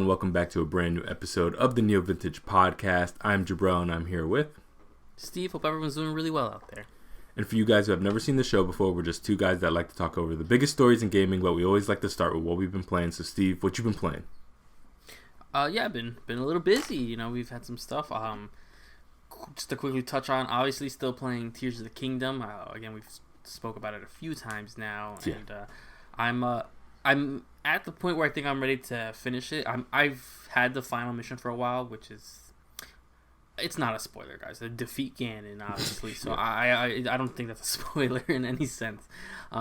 everyone. Welcome back to a brand new episode of the NeoVintage podcast. I'm Jabril, and I'm here with Steve. Hope everyone's doing really well out there. And for you guys who have never seen the show before, we're just two guys that like to talk over the biggest stories in gaming, but we always like to start with what we've been playing. So, Steve, what you been playing? I've been a little busy. You know, we've had some stuff. Just to quickly touch on, obviously, still playing Tears of the Kingdom. Again, we've spoke about it a few times now, and I'm at the point where I think I'm ready to finish it. I've had the final mission for a while, which is, it's not a spoiler, guys. The defeat Ganon, obviously. So I don't think that's a spoiler in any sense.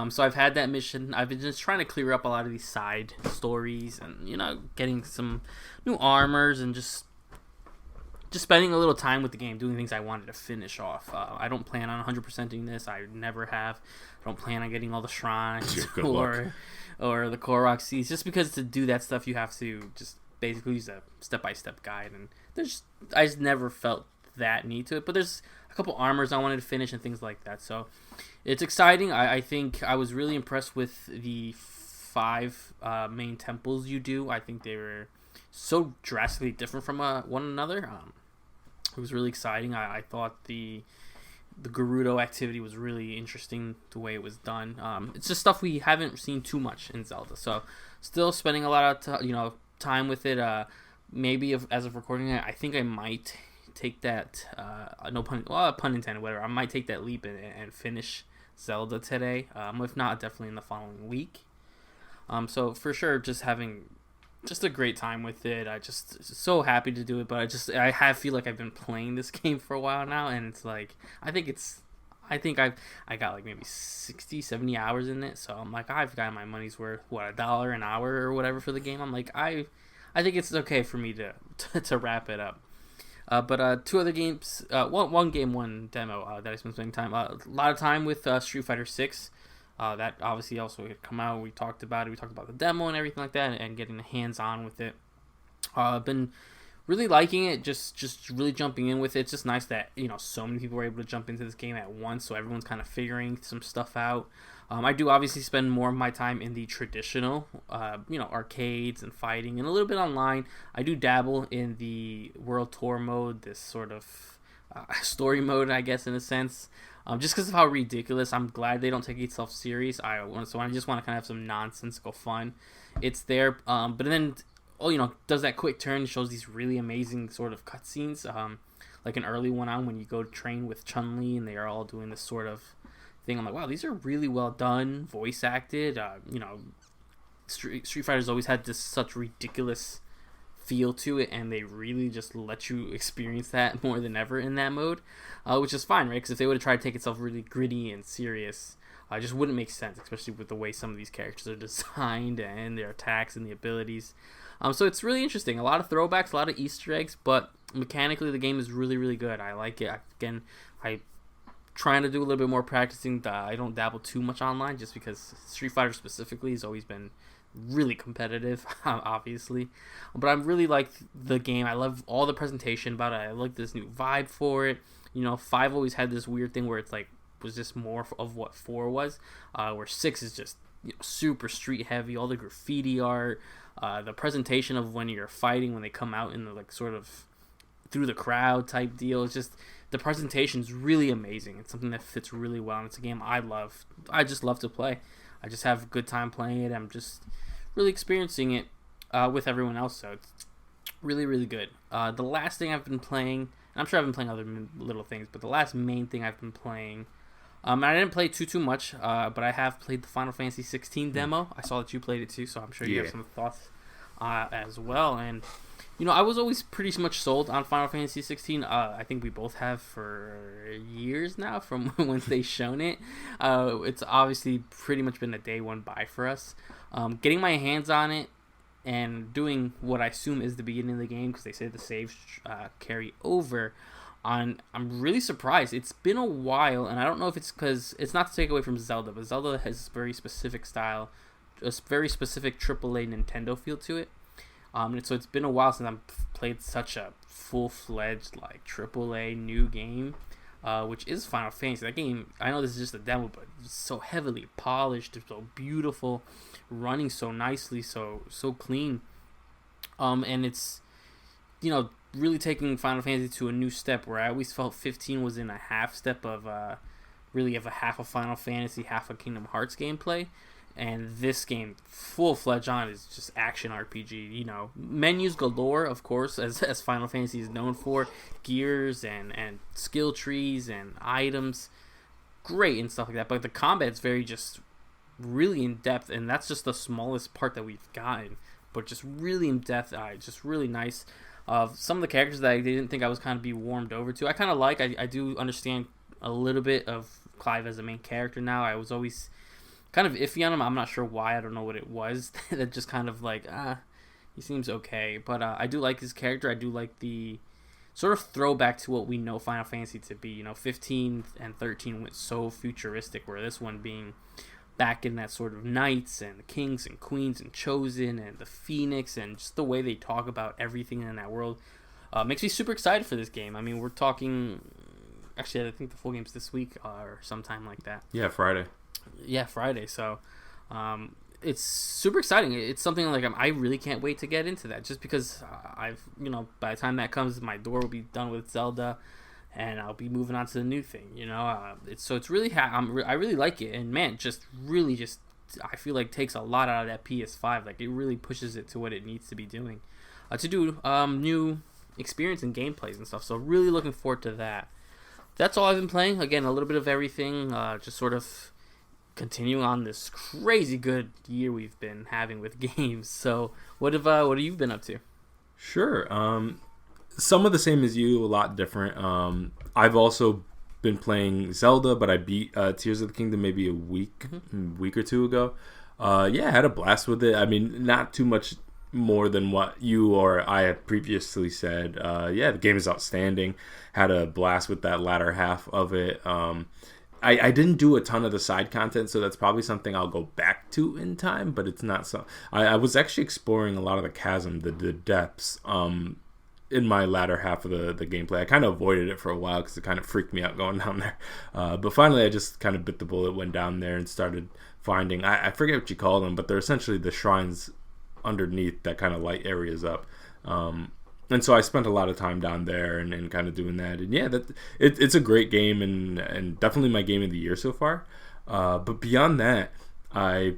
So I've had that mission. I've been just trying to clear up a lot of these side stories, and getting some new armors, and just spending a little time with the game, doing things I wanted to finish off. I don't plan on 100%ing this. I never have. I don't plan on getting all the shrines or the Korok seeds, just because to do that stuff you have to just basically use a step-by-step guide, and I just never felt that need to it. But there's a couple armors I wanted to finish and things like that, so it's exciting. I think I was really impressed with the 5 main temples you do. I think they were so drastically different from one another. It was really exciting. I thought the Gerudo activity was really interesting, the way it was done. It's just stuff we haven't seen too much in Zelda, so still spending a lot of time with it. Maybe as of recording it, I think I might take that pun intended, whatever. I might take that leap and finish Zelda today. If not, definitely in the following week. So for sure, just having a great time with it. I just so happy to do it, but I feel like I've been playing this game for a while now, and it's like I think I got like maybe 60-70 hours in it, so I'm like, I've got my money's worth. $1 an hour or whatever for the game. I'm like, I think it's okay for me to wrap it up. But 2 other games, one demo that I spent spending time, a lot of time with Street Fighter 6. That obviously also had come out. We talked about it. We talked about the demo and everything like that, and getting the hands-on with it. I've been really liking it, just really jumping in with it. It's just nice that so many people were able to jump into this game at once, so everyone's kind of figuring some stuff out. I do obviously spend more of my time in the traditional, arcades and fighting, and a little bit online. I do dabble in the World Tour mode, this sort of story mode, I guess, in a sense. Just because of how ridiculous. I'm glad they don't take itself serious. I just want to kind of have some nonsensical fun. It's there, but then does that quick turn, shows these really amazing sort of cutscenes, like an early one on when you go to train with Chun-Li and they are all doing this sort of thing. I'm like, wow, these are really well done, voice acted. Street Fighter's always had this such ridiculous feel to it, and they really just let you experience that more than ever in that mode, which is fine, right? Because if they would have tried to take itself really gritty and serious, it just wouldn't make sense, especially with the way some of these characters are designed and their attacks and the abilities. So it's really interesting. A lot of throwbacks, a lot of Easter eggs, but mechanically the game is really, really good. I like it. Again, I'm trying to do a little bit more practicing. I don't dabble too much online, just because Street Fighter specifically has always been really competitive, obviously, but I really like the game. I love all the presentation about it. I like this new vibe for it. 5 always had this weird thing where it's like was just more of what 4 was, where 6 is just super street heavy. All the graffiti art, the presentation of when you're fighting, when they come out in the like sort of through the crowd type deal. It's just, the presentation is really amazing. It's something that fits really well, and it's a game I love. I just love to play. I just have a good time playing it. I'm just really experiencing it with everyone else, so it's really, really good. The last thing I've been playing, and I'm sure I've been playing other little things, but the last main thing I've been playing, and I didn't play too much, but I have played the Final Fantasy 16 demo. I saw that you played it too, so I'm sure you have some thoughts as well. And I was always pretty much sold on Final Fantasy 16. I think we both have for years now from once they shown it. It's obviously pretty much been a day one buy for us. Getting my hands on it and doing what I assume is the beginning of the game, because they say the saves carry over. I'm really surprised. It's been a while, and I don't know if it's because it's not to take away from Zelda, but Zelda has a very specific style, a very specific AAA Nintendo feel to it. And so it's been a while since I've played such a full-fledged like AAA new game, which is Final Fantasy. That game, I know this is just a demo, but it's so heavily polished, it's so beautiful, running so nicely, so clean. And it's, really taking Final Fantasy to a new step where I always felt 15 was in a half step of really of a half of Final Fantasy, half of Kingdom Hearts gameplay. And this game, full-fledged on, is just action RPG. Menus galore, of course, as Final Fantasy is known for. Gears and skill trees and items. Great and stuff like that. But the combat's very just really in-depth. And that's just the smallest part that we've gotten. But just really in-depth. Just really nice. Some of the characters that I didn't think I was kind of be warmed over to. I kind of like. I do understand a little bit of Clive as a main character now. I was always kind of iffy on him. I'm not sure why. I don't know what it was. That just kind of like, he seems okay. But I do like his character. I do like the sort of throwback to what we know Final Fantasy to be. 15 and 13 went so futuristic, where this one being back in that sort of knights and the kings and queens and chosen and the phoenix, and just the way they talk about everything in that world makes me super excited for this game. I mean, we're talking, actually, I think the full game's this week or sometime like that. Yeah, Friday. So it's super exciting. It's something like I really can't wait to get into that, just because I've by the time that comes, my door will be done with Zelda and I'll be moving on to the new thing. It's really I really like it, and man, I feel like takes a lot out of that PS5. Like, it really pushes it to what it needs to be doing to do new experience and gameplays and stuff. So really looking forward to that. That's all I've been playing. Again, a little bit of everything, just sort of continuing on this crazy good year we've been having with games. So what have you been up to? Sure. Some of the same as you, a lot different. I've also been playing Zelda, but I beat Tears of the Kingdom maybe a week or two ago. I had a blast with it. I mean, not too much more than what you or I had previously said. The game is outstanding. Had a blast with that latter half of it. I didn't do a ton of the side content, so that's probably something I'll go back to in time, but it's not so. I was actually exploring a lot of the chasm, the depths, in my latter half of the gameplay. I kind of avoided it for a while because it kind of freaked me out going down there. But finally, I just kind of bit the bullet, went down there, and started finding, I forget what you call them, but they're essentially the shrines underneath that kind of light areas up. And so I spent a lot of time down there and kind of doing that. And it's a great game and definitely my game of the year so far. But beyond that, I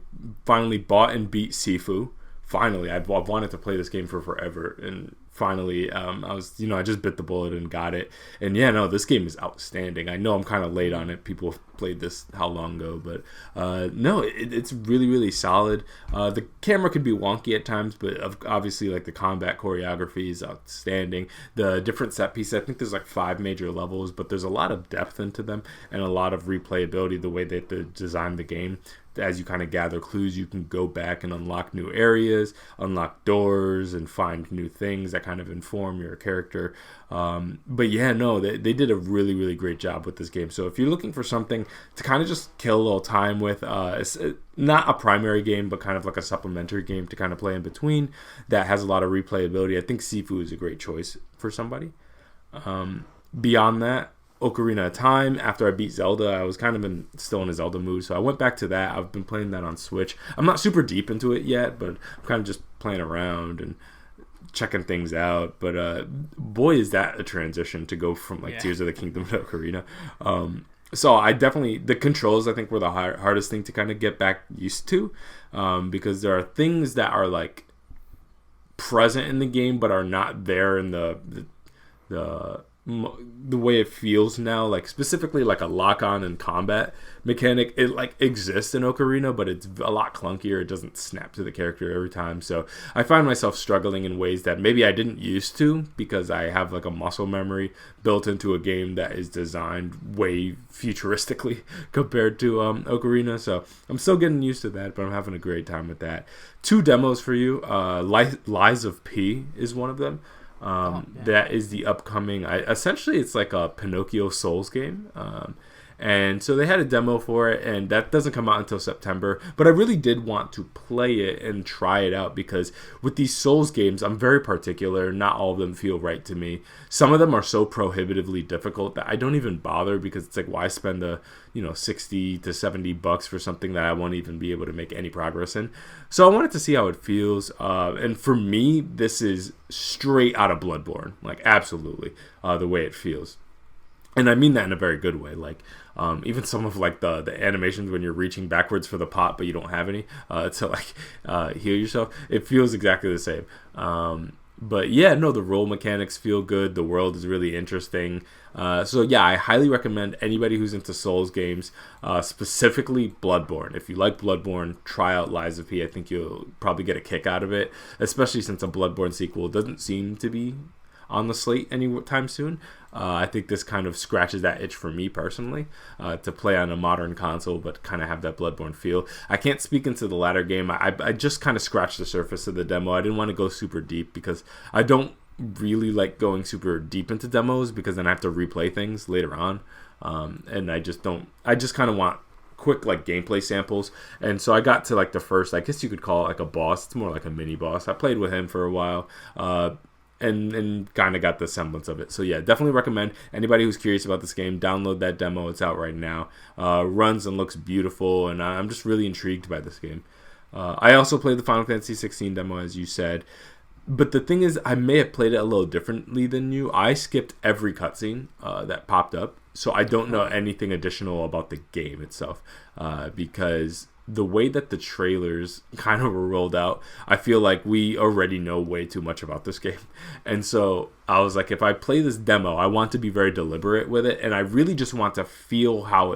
finally bought and beat Sifu. Finally, I've wanted to play this game for forever, and finally, I just bit the bullet and got it. And this game is outstanding. I know I'm kind of late on it. People have played this how long ago, but it's really, really solid. The camera could be wonky at times, but obviously, like, the combat choreography is outstanding. The different set pieces, I think there's like 5 major levels, but there's a lot of depth into them and a lot of replayability. The way that they designed the game. As you kind of gather clues, you can go back and unlock new areas, unlock doors, and find new things that kind of inform your character. They did a really, really great job with this game. So if you're looking for something to kind of just kill a little time with, it's not a primary game, but kind of like a supplementary game to kind of play in between that has a lot of replayability, I think Sifu is a great choice for somebody. Beyond that, Ocarina of Time. After I beat Zelda, I was kind of still in a Zelda mood, so I went back to that. I've been playing that on Switch. I'm not super deep into it yet, but I'm kind of just playing around and checking things out. But boy, is that a transition to go from Tears of the Kingdom to Ocarina. So I definitely, the controls I think were the hardest thing to kind of get back used to, because there are things that are like present in the game but are not there in the way it feels now, like specifically like a lock-on and combat mechanic. It like exists in Ocarina, but it's a lot clunkier. It doesn't snap to the character every time, so I find myself struggling in ways that maybe I didn't used to, because I have like a muscle memory built into a game that is designed way futuristically compared to Ocarina. So I'm still getting used to that, but I'm having a great time with that. 2 demos for you. Lies of P is one of them. That is the upcoming, essentially it's like a Pinocchio Souls game, And so they had a demo for it, and that doesn't come out until September. But I really did want to play it and try it out because with these Souls games, I'm very particular. Not all of them feel right to me. Some of them are so prohibitively difficult that I don't even bother because it's like, why spend the $60 to $70 for something that I won't even be able to make any progress in? So I wanted to see how it feels. And for me, this is straight out of Bloodborne, like absolutely the way it feels. And I mean that in a very good way. Like, even some of like the animations when you're reaching backwards for the pot, but you don't have any to like heal yourself. It feels exactly the same. But yeah, no, the role mechanics feel good. The world is really interesting. So yeah, I highly recommend anybody who's into Souls games, specifically Bloodborne. If you like Bloodborne, try out Lies of P. I think you'll probably get a kick out of it, especially since a Bloodborne sequel doesn't seem to be on the slate anytime soon. I think this kind of scratches that itch for me personally, to play on a modern console but kind of have that Bloodborne feel. I can't speak into the latter game. I just kind of scratched the surface of the demo. I didn't want to go super deep because I don't really like going super deep into demos because then I have to replay things later on, and I just kind of want quick like gameplay samples. And so I got to like the first, I guess you could call it like a boss. It's more like a mini boss. I played with him for a while, and kind of got the semblance of it. So yeah, definitely recommend anybody who's curious about this game, download that demo. It's out right now. Runs and looks beautiful, and I'm just really intrigued by this game. I also played the Final Fantasy 16 demo, as you said. But the thing is, I may have played it a little differently than you. I skipped every cutscene that popped up, so I don't know anything additional about the game itself, because the way that the trailers kind of were rolled out, I feel like we already know way too much about this game. And so I was like, if I play this demo, I want to be very deliberate with it, and I really just want to feel how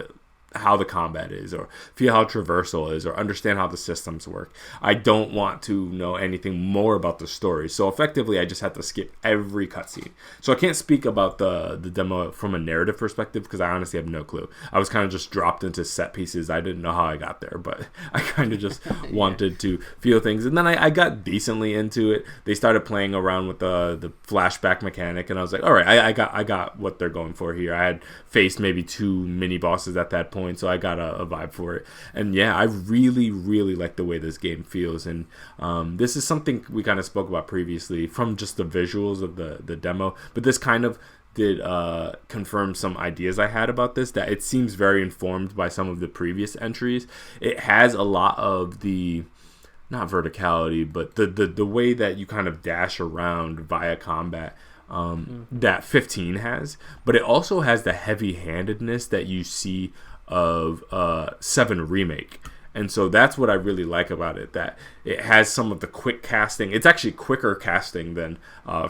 the combat is, or feel how traversal is, or understand how the systems work. I don't want to know anything more about the story. So effectively, I just had to skip every cutscene. So I can't speak about the demo from a narrative perspective because I honestly have no clue. I was kind of just dropped into set pieces. I didn't know how I got there, but I kind of just wanted to feel things. And then I got decently into it. They started playing around with the flashback mechanic, and I was like, all right, I got what they're going for here. I had faced maybe 2 mini bosses at that point, so I got a vibe for it. And yeah, I really, really like the way this game feels. And this is something we kind of spoke about previously from just the visuals of the demo. But this kind of did confirm some ideas I had about this, that it seems very informed by some of the previous entries. It has a lot of the, not verticality, but the way that you kind of dash around via combat, that 15 has. But it also has the heavy-handedness that you see of 7 Remake. And so that's what I really like about it, that it has some of the quick casting. It's actually quicker casting than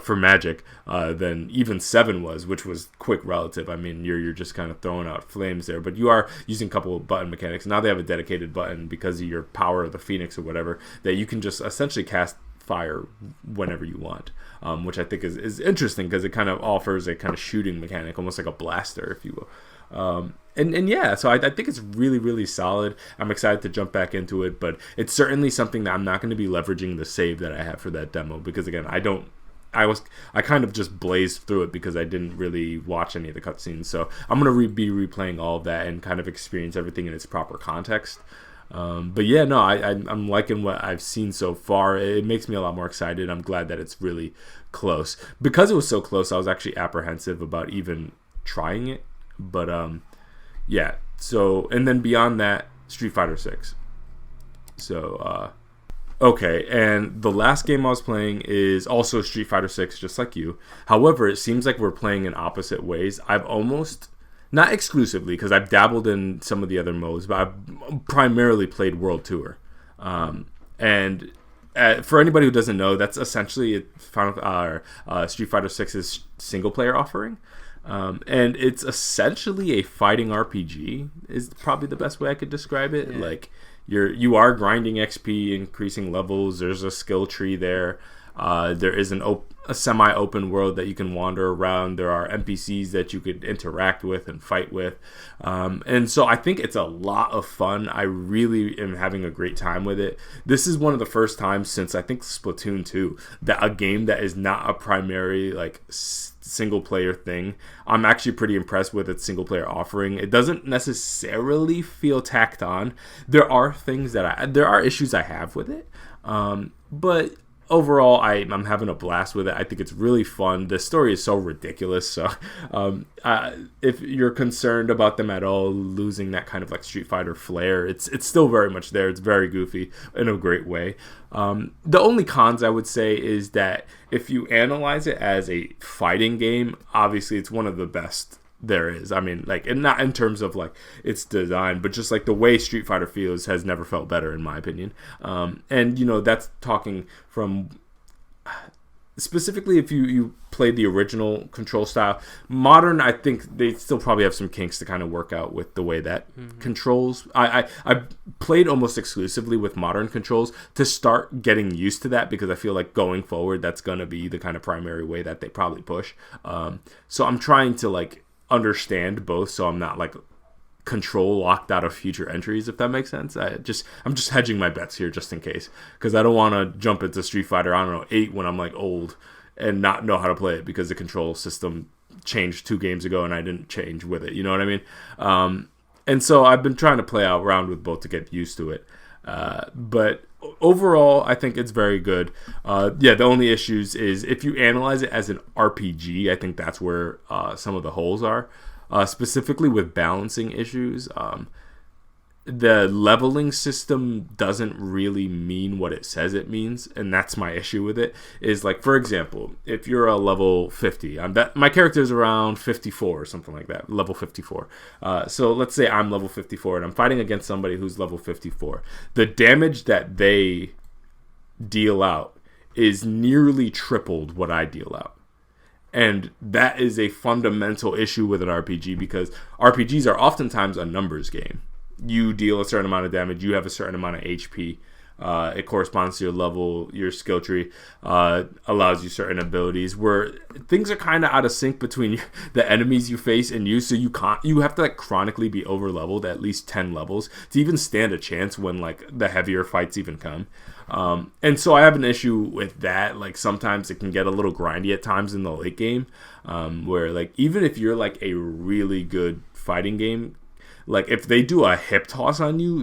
for Magic than even 7 was, which was quick relative. I mean, you're just kind of throwing out flames there, but you are using a couple of button mechanics. Now they have a dedicated button because of your power of the Phoenix or whatever, that you can just essentially cast fire whenever you want, which I think is interesting because it kind of offers a kind of shooting mechanic, almost like a blaster, if you will. And yeah, so I think it's really, really solid. I'm excited to jump back into it, but it's certainly something that I'm not going to be leveraging the save that I have for that demo, because again, I kind of just blazed through it because I didn't really watch any of the cutscenes. So I'm going to be replaying all of that and kind of experience everything in its proper context. But yeah, no, I'm liking what I've seen so far. It makes me a lot more excited. I'm glad that it's really close. Because it was so close, I was actually apprehensive about even trying it. But yeah, so, and then beyond that, Street Fighter 6. So okay, and the last game I was playing is also Street Fighter 6, just like you. However, it seems like we're playing in opposite ways. I've almost, not exclusively, because I've dabbled in some of the other modes, but I've primarily played World Tour. And for anybody who doesn't know, that's essentially Street Fighter 6's single-player offering. And it's essentially a fighting RPG, is probably the best way I could describe it. Yeah. Like, you are grinding XP, increasing levels. There's a skill tree there. There is a semi-open world that you can wander around. There are NPCs that you could interact with and fight with. And so I think it's a lot of fun. I really am having a great time with it. This is one of the first times since I think Splatoon 2 that a game that is not a primary like single player thing, I'm actually pretty impressed with its single player offering. It doesn't necessarily feel tacked on. There are things that there are issues I have with it. But overall, I'm having a blast with it. I think it's really fun. The story is so ridiculous. So if you're concerned about them at all losing that kind of like Street Fighter flair, it's still very much there. It's very goofy in a great way. The only cons I would say is that if you analyze it as a fighting game, obviously it's one of the best there is. I mean, like, and not in terms of like its design, but just like the way Street Fighter feels has never felt better in my opinion. And that's talking from specifically if you played the original control style. Modern, I think they still probably have some kinks to kind of work out with the way that controls. I played almost exclusively with modern controls to start getting used to that, because I feel like going forward that's gonna be the kind of primary way that they probably push. So I'm trying to like understand both, so I'm not like control locked out of future entries, if that makes sense. I'm just hedging my bets here just in case, because I don't want to jump into Street Fighter 8 when I'm like old and not know how to play it because the control system changed 2 games ago and I didn't change with it, you know what I mean? And so I've been trying to play around with both to get used to it, but overall I think it's very good. The only issues is if you analyze it as an RPG, I think that's where some of the holes are. Specifically with balancing issues, the leveling system doesn't really mean what it says it means, and that's my issue with it. Is like, for example, if you're a level 50, my character is around 54 or something like that, level 54. So let's say I'm level 54 and I'm fighting against somebody who's level 54. The damage that they deal out is nearly tripled what I deal out. And that is a fundamental issue with an RPG, because RPGs are oftentimes a numbers game. You deal a certain amount of damage, you have a certain amount of HP. It corresponds to your level, your skill tree, allows you certain abilities, where things are kind of out of sync between the enemies you face and you. So you have to like chronically be over leveled at least 10 levels to even stand a chance when like the heavier fights even come. And so I have an issue with that. Like sometimes it can get a little grindy at times in the late game, where like even if you're like a really good fighting game, like if they do a hip toss on you,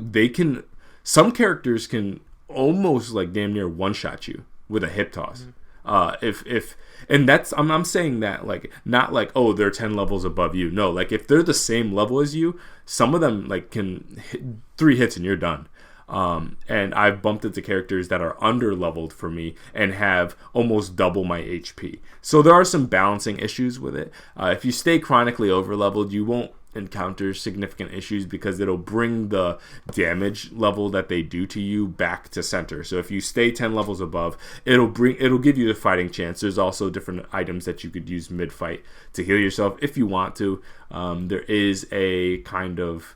some characters can almost like damn near one-shot you with a hip toss. And that's I'm saying that like not like, oh, they're 10 levels above you. No, like if they're the same level as you, some of them like can hit 3 hits and you're done. And I've bumped into characters that are under leveled for me and have almost double my HP. So there are some balancing issues with it. If you stay chronically over leveled, you won't encounter significant issues because it'll bring the damage level that they do to you back to center. So if you stay 10 levels above, it'll give you the fighting chance. There's also different items that you could use mid-fight to heal yourself if you want to. There is a kind of,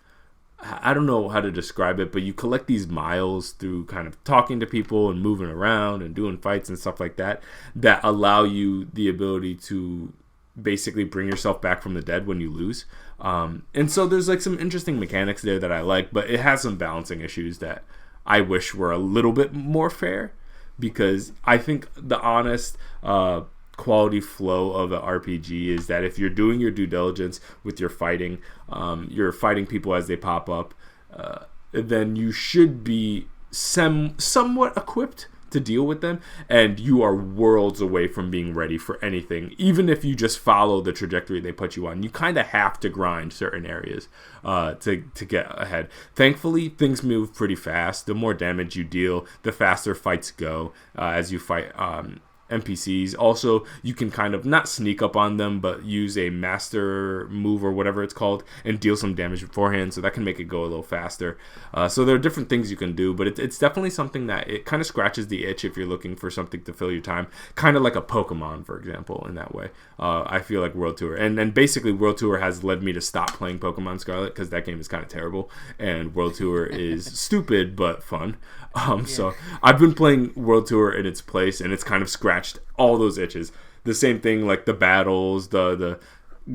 I don't know how to describe it, but you collect these miles through kind of talking to people and moving around and doing fights and stuff like that allow you the ability to basically bring yourself back from the dead when you lose. And so there's like some interesting mechanics there that I like, but it has some balancing issues that I wish were a little bit more fair, because I think the honest quality flow of an RPG is that if you're doing your due diligence with your fighting, you're fighting people as they pop up, then you should be somewhat equipped to deal with them, and you are worlds away from being ready for anything. Even if you just follow the trajectory they put you on, you kind of have to grind certain areas to get ahead. Thankfully, things move pretty fast. The more damage you deal, the faster fights go as you fight NPCs. Also, you can kind of not sneak up on them, but use a master move or whatever it's called and deal some damage beforehand, so that can make it go a little faster. So there are different things you can do, but it's definitely something that it kind of scratches the itch if you're looking for something to fill your time, kind of like a Pokemon, for example, in that way. I feel like World Tour, and basically World Tour has led me to stop playing Pokemon Scarlet because that game is kind of terrible, and World Tour is stupid but fun. So I've been playing World Tour in its place, and it's kind of scratched all those itches. the same thing, like the battles, the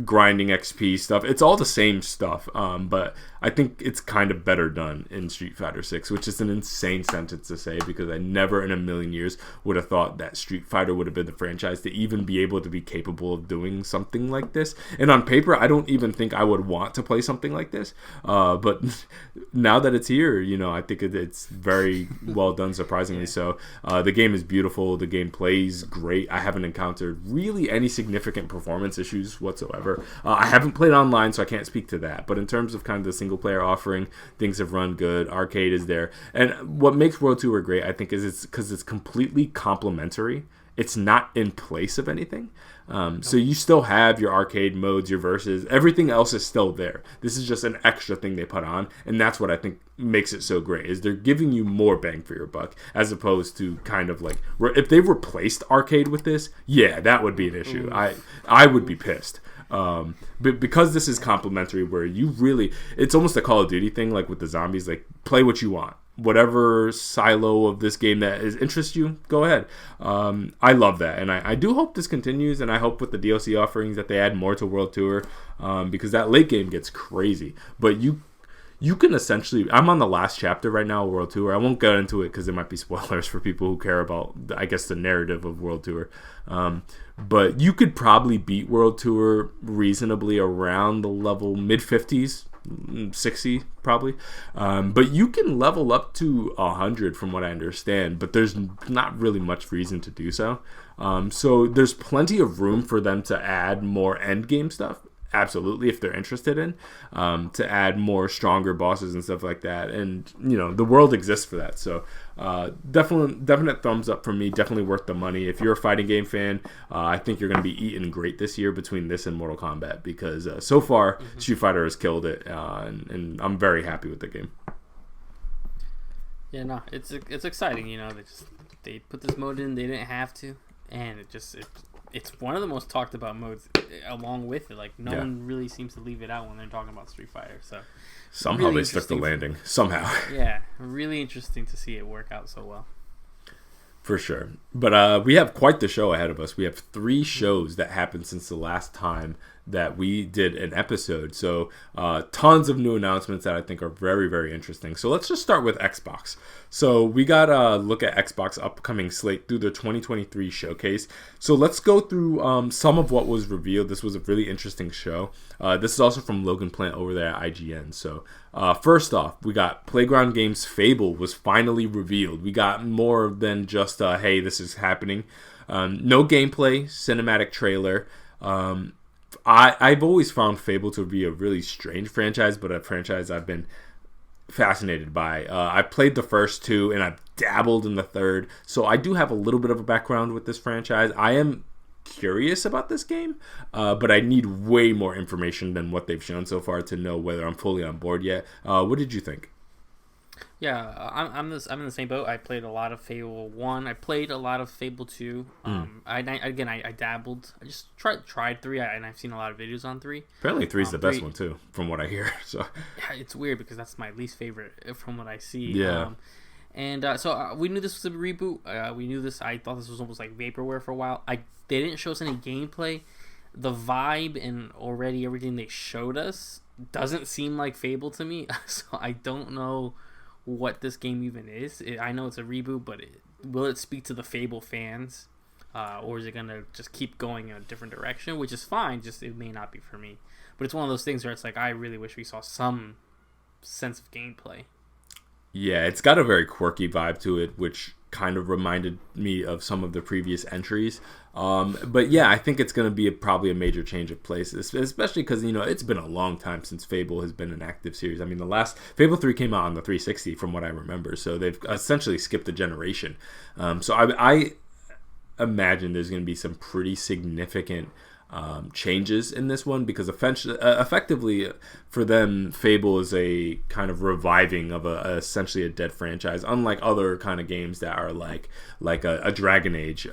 grinding XP stuff. It's all the same stuff, but I think it's kind of better done in Street Fighter 6, which is an insane sentence to say because I never in a million years would have thought that Street Fighter would have been the franchise to even be able to be capable of doing something like this. And on paper, I don't even think I would want to play something like this. But now that it's here, I think it's very well done, surprisingly so. The game is beautiful. The game plays great. I haven't encountered really any significant performance issues whatsoever. I haven't played online, so I can't speak to that. But in terms of kind of the single player offering, things have run good. Arcade is there. And what makes World Tour great, I think, is it's because it's completely complementary. It's not in place of anything. So you still have your arcade modes, your verses. Everything else is still there. This is just an extra thing they put on. And that's what I think makes it so great, is they're giving you more bang for your buck, as opposed to kind of like, if they replaced arcade with this, yeah, that would be an issue. I would be pissed. But because this is complimentary, where you really, it's almost a Call of Duty thing, like with the zombies, like play what you want, whatever silo of this game that interests you, go ahead. I love that, and I do hope this continues, and I hope with the DLC offerings that they add more to World Tour, because that late game gets crazy. But you can essentially, I'm on the last chapter right now of World Tour. I won't get into it because there might be spoilers for people who care about, I guess, the narrative of World Tour. But you could probably beat World Tour reasonably around the level mid-50s, 60 probably. But you can level up to 100 from what I understand, but there's not really much reason to do so. So there's plenty of room for them to add more end game stuff. Absolutely, if they're interested in, to add more stronger bosses and stuff like that. And the world exists for that. So definite thumbs up from me. Definitely worth the money. If you're a fighting game fan, I think you're going to be eating great this year between this and Mortal Kombat, because so far Street Fighter has killed it, and I'm very happy with the game. Yeah, no, it's exciting. They put this mode in. They didn't have to, and it's one of the most talked about modes along with it. Like, no one really seems to leave it out when they're talking about Street Fighter. So somehow really they stuck the landing. Somehow. Yeah, really interesting to see it work out so well. For sure. But we have quite the show ahead of us. We have 3 shows that happened since the last time that we did an episode. So tons of new announcements that I think are very, very interesting. So let's just start with Xbox. So we got a look at Xbox upcoming slate through the 2023 showcase. So let's go through some of what was revealed. This was a really interesting show. This is also from Logan Plant over there at IGN. So first off, we got Playground Games Fable was finally revealed. We got more than just, hey, this is happening. No gameplay, cinematic trailer. I've always found Fable to be a really strange franchise, but a franchise I've been fascinated by. I played the first 2, and I've dabbled in the third, so I do have a little bit of a background with this franchise. I am curious about this game, but I need way more information than what they've shown so far to know whether I'm fully on board yet. What did you think? Yeah, I'm in the same boat. I played a lot of Fable 1. I played a lot of Fable 2. I dabbled. I just tried 3, and I've seen a lot of videos on 3. Apparently 3 is the best one too, from what I hear. So yeah, it's weird because that's my least favorite from what I see. Yeah. So we knew this was a reboot. We knew this. I thought this was almost like vaporware for a while. They didn't show us any gameplay. The vibe and already everything they showed us doesn't seem like Fable to me. So I don't know what this game even is. I know it's a reboot, but will it speak to the Fable fans, or is it gonna just keep going in a different direction, which is fine, just it may not be for me. But it's one of those things where it's like, I really wish we saw some sense of gameplay. Yeah, it's got a very quirky vibe to it, which kind of reminded me of some of the previous entries. But yeah, I think it's going to be probably a major change of place, especially because, it's been a long time since Fable has been an active series. I mean, the last Fable 3 came out on the 360 from what I remember, so they've essentially skipped a generation. So I imagine there's going to be some pretty significant changes in this one, because effectively for them, Fable is a kind of reviving of essentially a dead franchise, unlike other kind of games that are like a Dragon Age,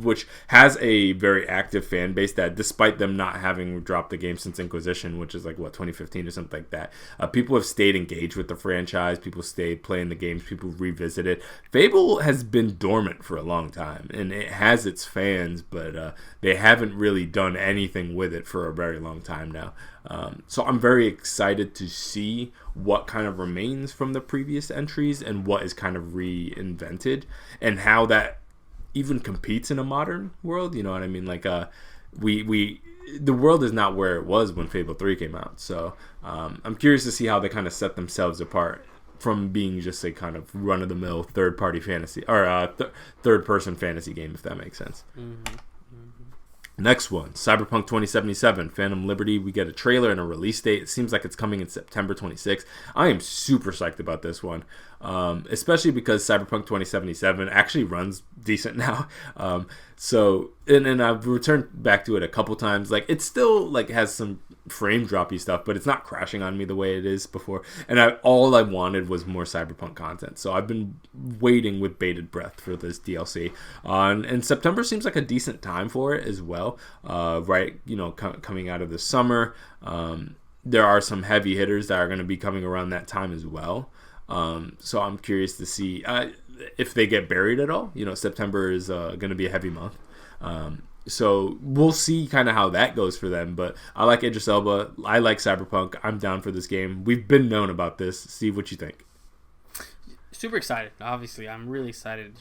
which has a very active fan base that, despite them not having dropped the game since Inquisition, which is like 2015 or something like that, people have stayed engaged with the franchise, people stayed playing the games, people revisit it. Fable has been dormant for a long time, and it has its fans, but they haven't really done anything with it for a very long time now. So I'm very excited to see what kind of remains from the previous entries and what is kind of reinvented, and how that even competes in a modern world. You know what I mean? Like the world is not where it was when Fable 3 came out. So I'm curious to see how they kind of set themselves apart from being just a kind of run-of-the-mill third-party fantasy, or third-person fantasy game, if that makes sense. Mm-hmm. Next one, Cyberpunk 2077, Phantom Liberty. We get a trailer and a release date. It seems like it's coming in September 26th. I am super psyched about this one, especially because Cyberpunk 2077 actually runs decent now. And I've returned back to it a couple times. Like, it still like has some frame droppy stuff, but it's not crashing on me the way it is before. And all I wanted was more Cyberpunk content. So I've been waiting with bated breath for this DLC. And September seems like a decent time for it as well. Right, coming out of the summer. There are some heavy hitters that are going to be coming around that time as well. So I'm curious to see if they get buried at all. September is going to be a heavy month. So we'll see kind of how that goes for them. But I like Idris Elba. I like Cyberpunk. I'm down for this game. We've been known about this. Steve, what you think? Super excited. Obviously, I'm really excited.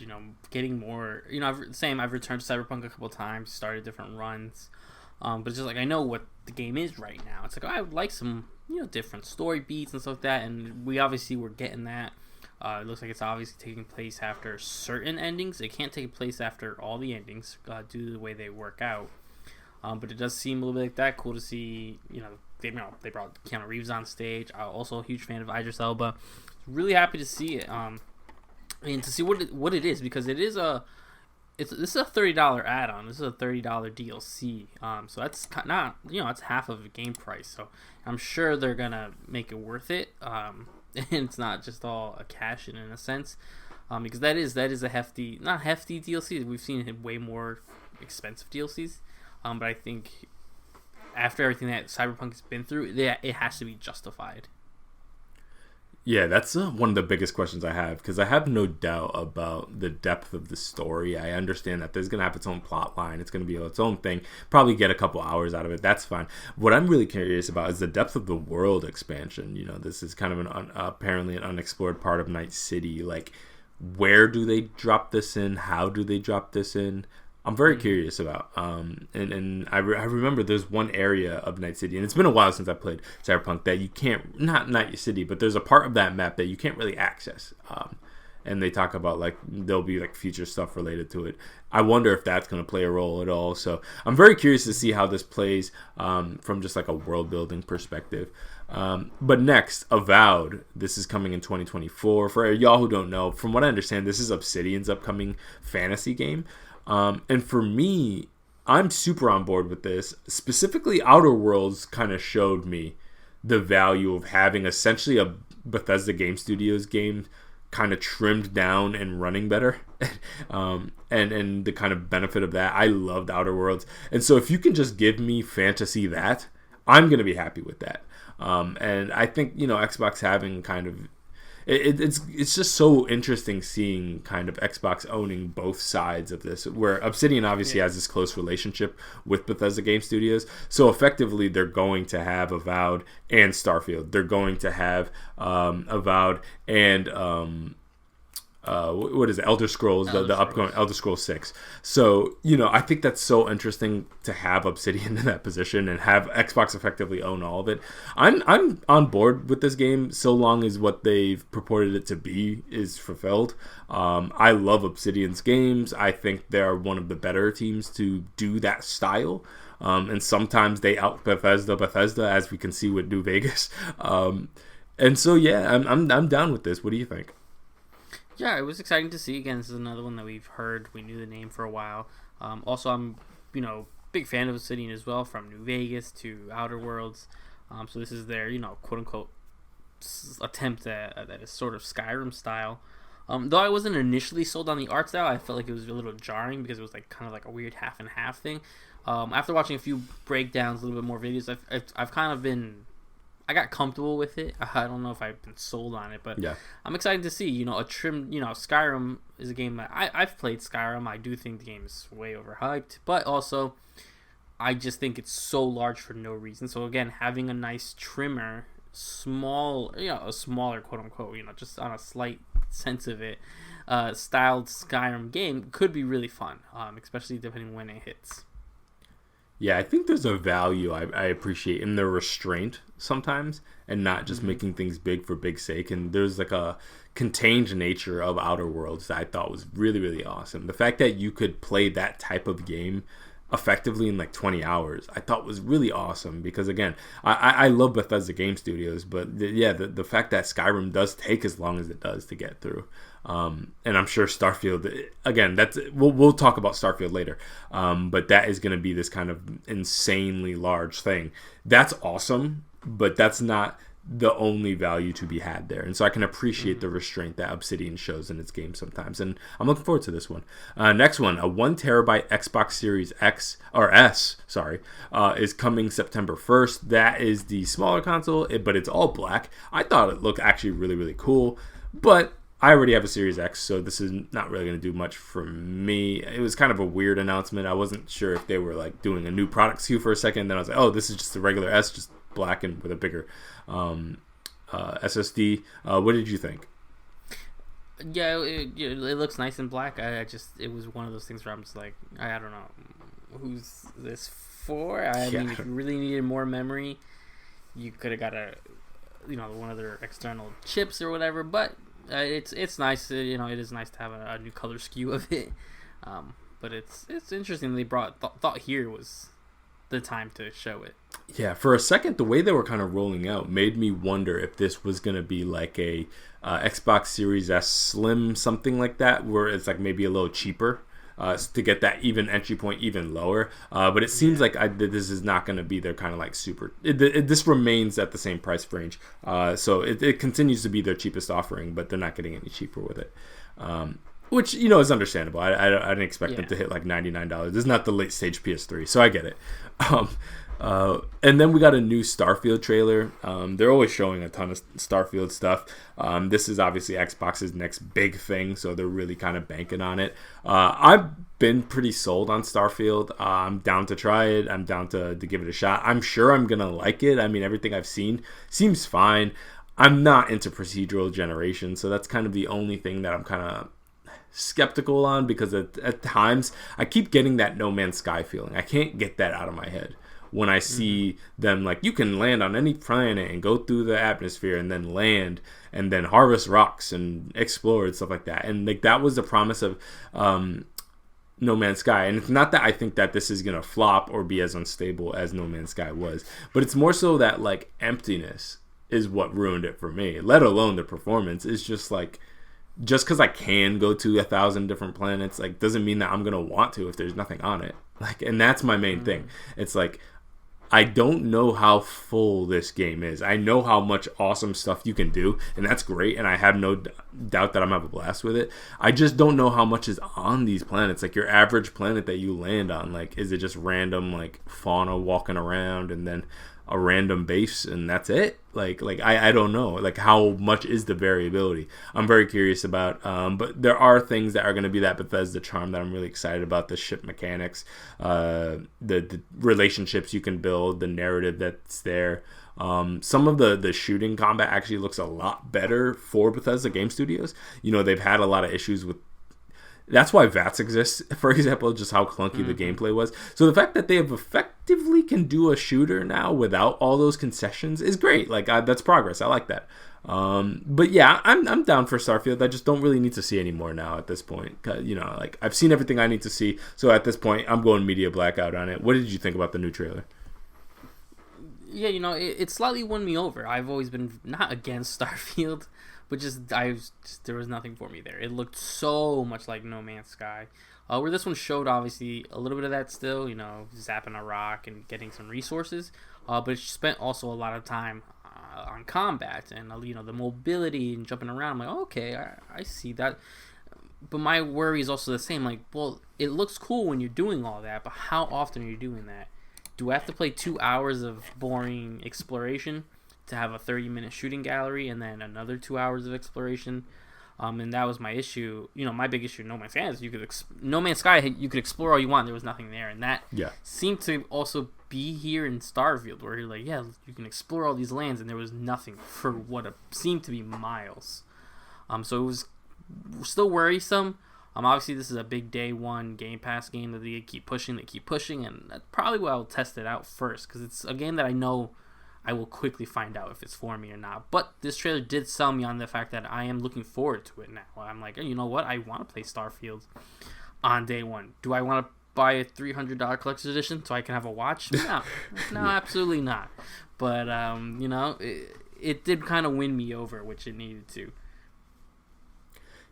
Getting more. I've returned to Cyberpunk a couple of times, started different runs. But it's just like I know what the game is right now. It's like I would like some different story beats and stuff like that, and we obviously were getting that. It looks like it's obviously taking place after certain endings. It can't take place after all the endings due to the way they work out. But it does seem a little bit like that. Cool to see. They brought Keanu Reeves on stage. I'm also a huge fan of Idris Elba. Really happy to see it. And to see what it is, because this is a $30 add-on. This is a $30 DLC. So that's not it's half of the game price. So I'm sure they're gonna make it worth it. And it's not just all a cash in a sense, because that is a not hefty DLC. We've seen way more expensive DLCs, but I think after everything that Cyberpunk has been through, it has to be justified. Yeah, that's one of the biggest questions I have, because I have no doubt about the depth of the story. I understand that there's going to have its own plot line. It's going to be its own thing. Probably get a couple hours out of it. That's fine. What I'm really curious about is the depth of the world expansion. This is kind of apparently an unexplored part of Night City. Like, where do they drop this in? How do they drop this in? I'm very curious about. And I remember there's one area of Night City, and it's been a while since I played Cyberpunk, that you can't, not Night City, but there's a part of that map that you can't really access. And they talk about like there'll be like future stuff related to it. I wonder if that's going to play a role at all. So I'm very curious to see how this plays from just like a world building perspective. But next, Avowed. This is coming in 2024. For y'all who don't know, from what I understand, this is Obsidian's upcoming fantasy game. And for me, I'm super on board with this. Specifically, Outer Worlds kind of showed me the value of having essentially a Bethesda Game Studios game kind of trimmed down and running better. And the kind of benefit of that. I loved Outer Worlds. And so if you can just give me fantasy that, I'm going to be happy with that. And I think, Xbox having kind of... It's just so interesting seeing kind of Xbox owning both sides of this, where Obsidian obviously has this close relationship with Bethesda Game Studios. So effectively, they're going to have Avowed and Starfield. They're going to have Avowed and what is it? Elder Scrolls, the upcoming Elder Scrolls 6. So, I think that's so interesting to have Obsidian in that position and have Xbox effectively own all of it. I'm on board with this game so long as what they've purported it to be is fulfilled. I love Obsidian's games. I think they're one of the better teams to do that style. And sometimes they out Bethesda, as we can see with New Vegas. And so, yeah, I'm down with this. What do you think? Yeah, it was exciting to see. Again, this is another one that we've heard. We knew the name for a while. Also, I'm, big fan of Obsidian as well, from New Vegas to Outer Worlds. So this is their, quote unquote attempt at a sort of Skyrim style. Though I wasn't initially sold on the art style, I felt like it was a little jarring because it was like kind of like a weird half and half thing. After watching a few breakdowns, a little bit more videos, I've kind of been, I got comfortable with it. I don't know if I've been sold on it, but yeah. I'm excited to see, a trim, Skyrim is a game that I've played Skyrim. I do think the game is way overhyped, but also I just think it's so large for no reason. So again, having a nice trimmer, small, a smaller quote unquote, just on a slight sense of it, styled Skyrim game could be really fun, especially depending when it hits. Yeah, I think there's a value I appreciate in the restraint sometimes, and not just making things big for big's sake. And there's like a contained nature of Outer Worlds that I thought was really, really awesome. The fact that you could play that type of game effectively in like 20 hours, I thought was really awesome, because again, I love Bethesda game studios, but the fact that Skyrim does take as long as it does to get through, and I'm sure Starfield, again, we'll talk about Starfield later, but that is going to be this kind of insanely large thing. That's awesome, but that's not the only value to be had there. And so I can appreciate the restraint that Obsidian shows in its game sometimes. And I'm looking forward to this one. Next one, a 1 terabyte Xbox Series S, is coming September 1st. That is the smaller console, but it's all black. I thought it looked actually really, really cool, but I already have a Series X, so this is not really going to do much for me. It was kind of a weird announcement. I wasn't sure if they were like doing a new product SKU for a second. Then I was like, oh, this is just a regular S, just black and with a bigger SSD. What did you think? Yeah, it looks nice in black. It was one of those things where I'm just like, I don't know, who's this for? I mean, if you really needed more memory, you could have got one of their external chips or whatever. But it's nice. It is nice to have a new color SKU of it. But it's interesting they thought here was the time to show it. Yeah, for a second, the way they were kind of rolling out made me wonder if this was going to be like a Xbox Series S Slim, something like that, where it's like maybe a little cheaper to get that even entry point even lower. But it seems like this is not going to be their kind of like super. This remains at the same price range. So it continues to be their cheapest offering, but they're not getting any cheaper with it. Which, is understandable. I didn't expect them to hit like $99. This is not the late stage PS3, so I get it. And then we got a new Starfield trailer. They're always showing a ton of Starfield stuff. This is obviously Xbox's next big thing, so they're really kind of banking on it. I've been pretty sold on Starfield. I'm down to try it. I'm down to give it a shot. I'm sure I'm going to like it. I mean, everything I've seen seems fine. I'm not into procedural generation, so that's kind of the only thing that I'm kind of skeptical on, because at times I keep getting that No Man's Sky feeling. I can't get that out of my head when I see them like, you can land on any planet and go through the atmosphere and then land and then harvest rocks and explore and stuff like that. And like that was the promise of No Man's Sky. And it's not that I think that this is gonna flop or be as unstable as No Man's Sky was, but it's more so that like emptiness is what ruined it for me, let alone the performance. It's just like, just because I can go to 1,000 different planets, like, doesn't mean that I'm gonna want to if there's nothing on it. Like, and that's my main thing. It's like, I don't know how full this game is. I know how much awesome stuff you can do, and that's great, and I have no doubt that I'm gonna have a blast with it. I just don't know how much is on these planets. Like, your average planet that you land on, like, is it just random like fauna walking around and then a random base and that's it? Like I don't know, like, how much is the variability? I'm very curious about, but there are things that are going to be that Bethesda charm that I'm really excited about. The ship mechanics, the relationships you can build, the narrative that's there. Some of the shooting combat actually looks a lot better for Bethesda game studios. They've had a lot of issues with. That's why VATS exists, for example, just how clunky the gameplay was. So the fact that they have effectively can do a shooter now without all those concessions is great. Like, that's progress. I like that. But yeah, I'm down for Starfield. I just don't really need to see any more now at this point. Like, I've seen everything I need to see. So at this point, I'm going media blackout on it. What did you think about the new trailer? Yeah, it slightly won me over. I've always been not against Starfield, but there was nothing for me there. It looked so much like No Man's Sky. Where this one showed obviously a little bit of that still, zapping a rock and getting some resources, but it spent also a lot of time on combat and the mobility and jumping around. I'm like, okay, I see that, but my worry is also the same. Like, well, it looks cool when you're doing all that, but how often are you doing that? Do I have to play 2 hours of boring exploration to have a 30-minute shooting gallery and then another 2 hours of exploration? And that was my issue. My big issue in No Man's Sky is No Man's Sky, you could explore all you want. There was nothing there. And that seemed to also be here in Starfield, where you're like, yeah, you can explore all these lands, and there was nothing for what seemed to be miles. So it was still worrisome. Obviously, this is a big day one Game Pass game that they keep pushing, and that's probably why I'll test it out first, because it's a game that I know I will quickly find out if it's for me or not. But this trailer did sell me on the fact that I am looking forward to it now. I'm like, you know what? I want to play Starfield on day one. Do I want to buy a $300 collector's edition so I can have a watch? No, absolutely not. But, it did kind of win me over, which it needed to.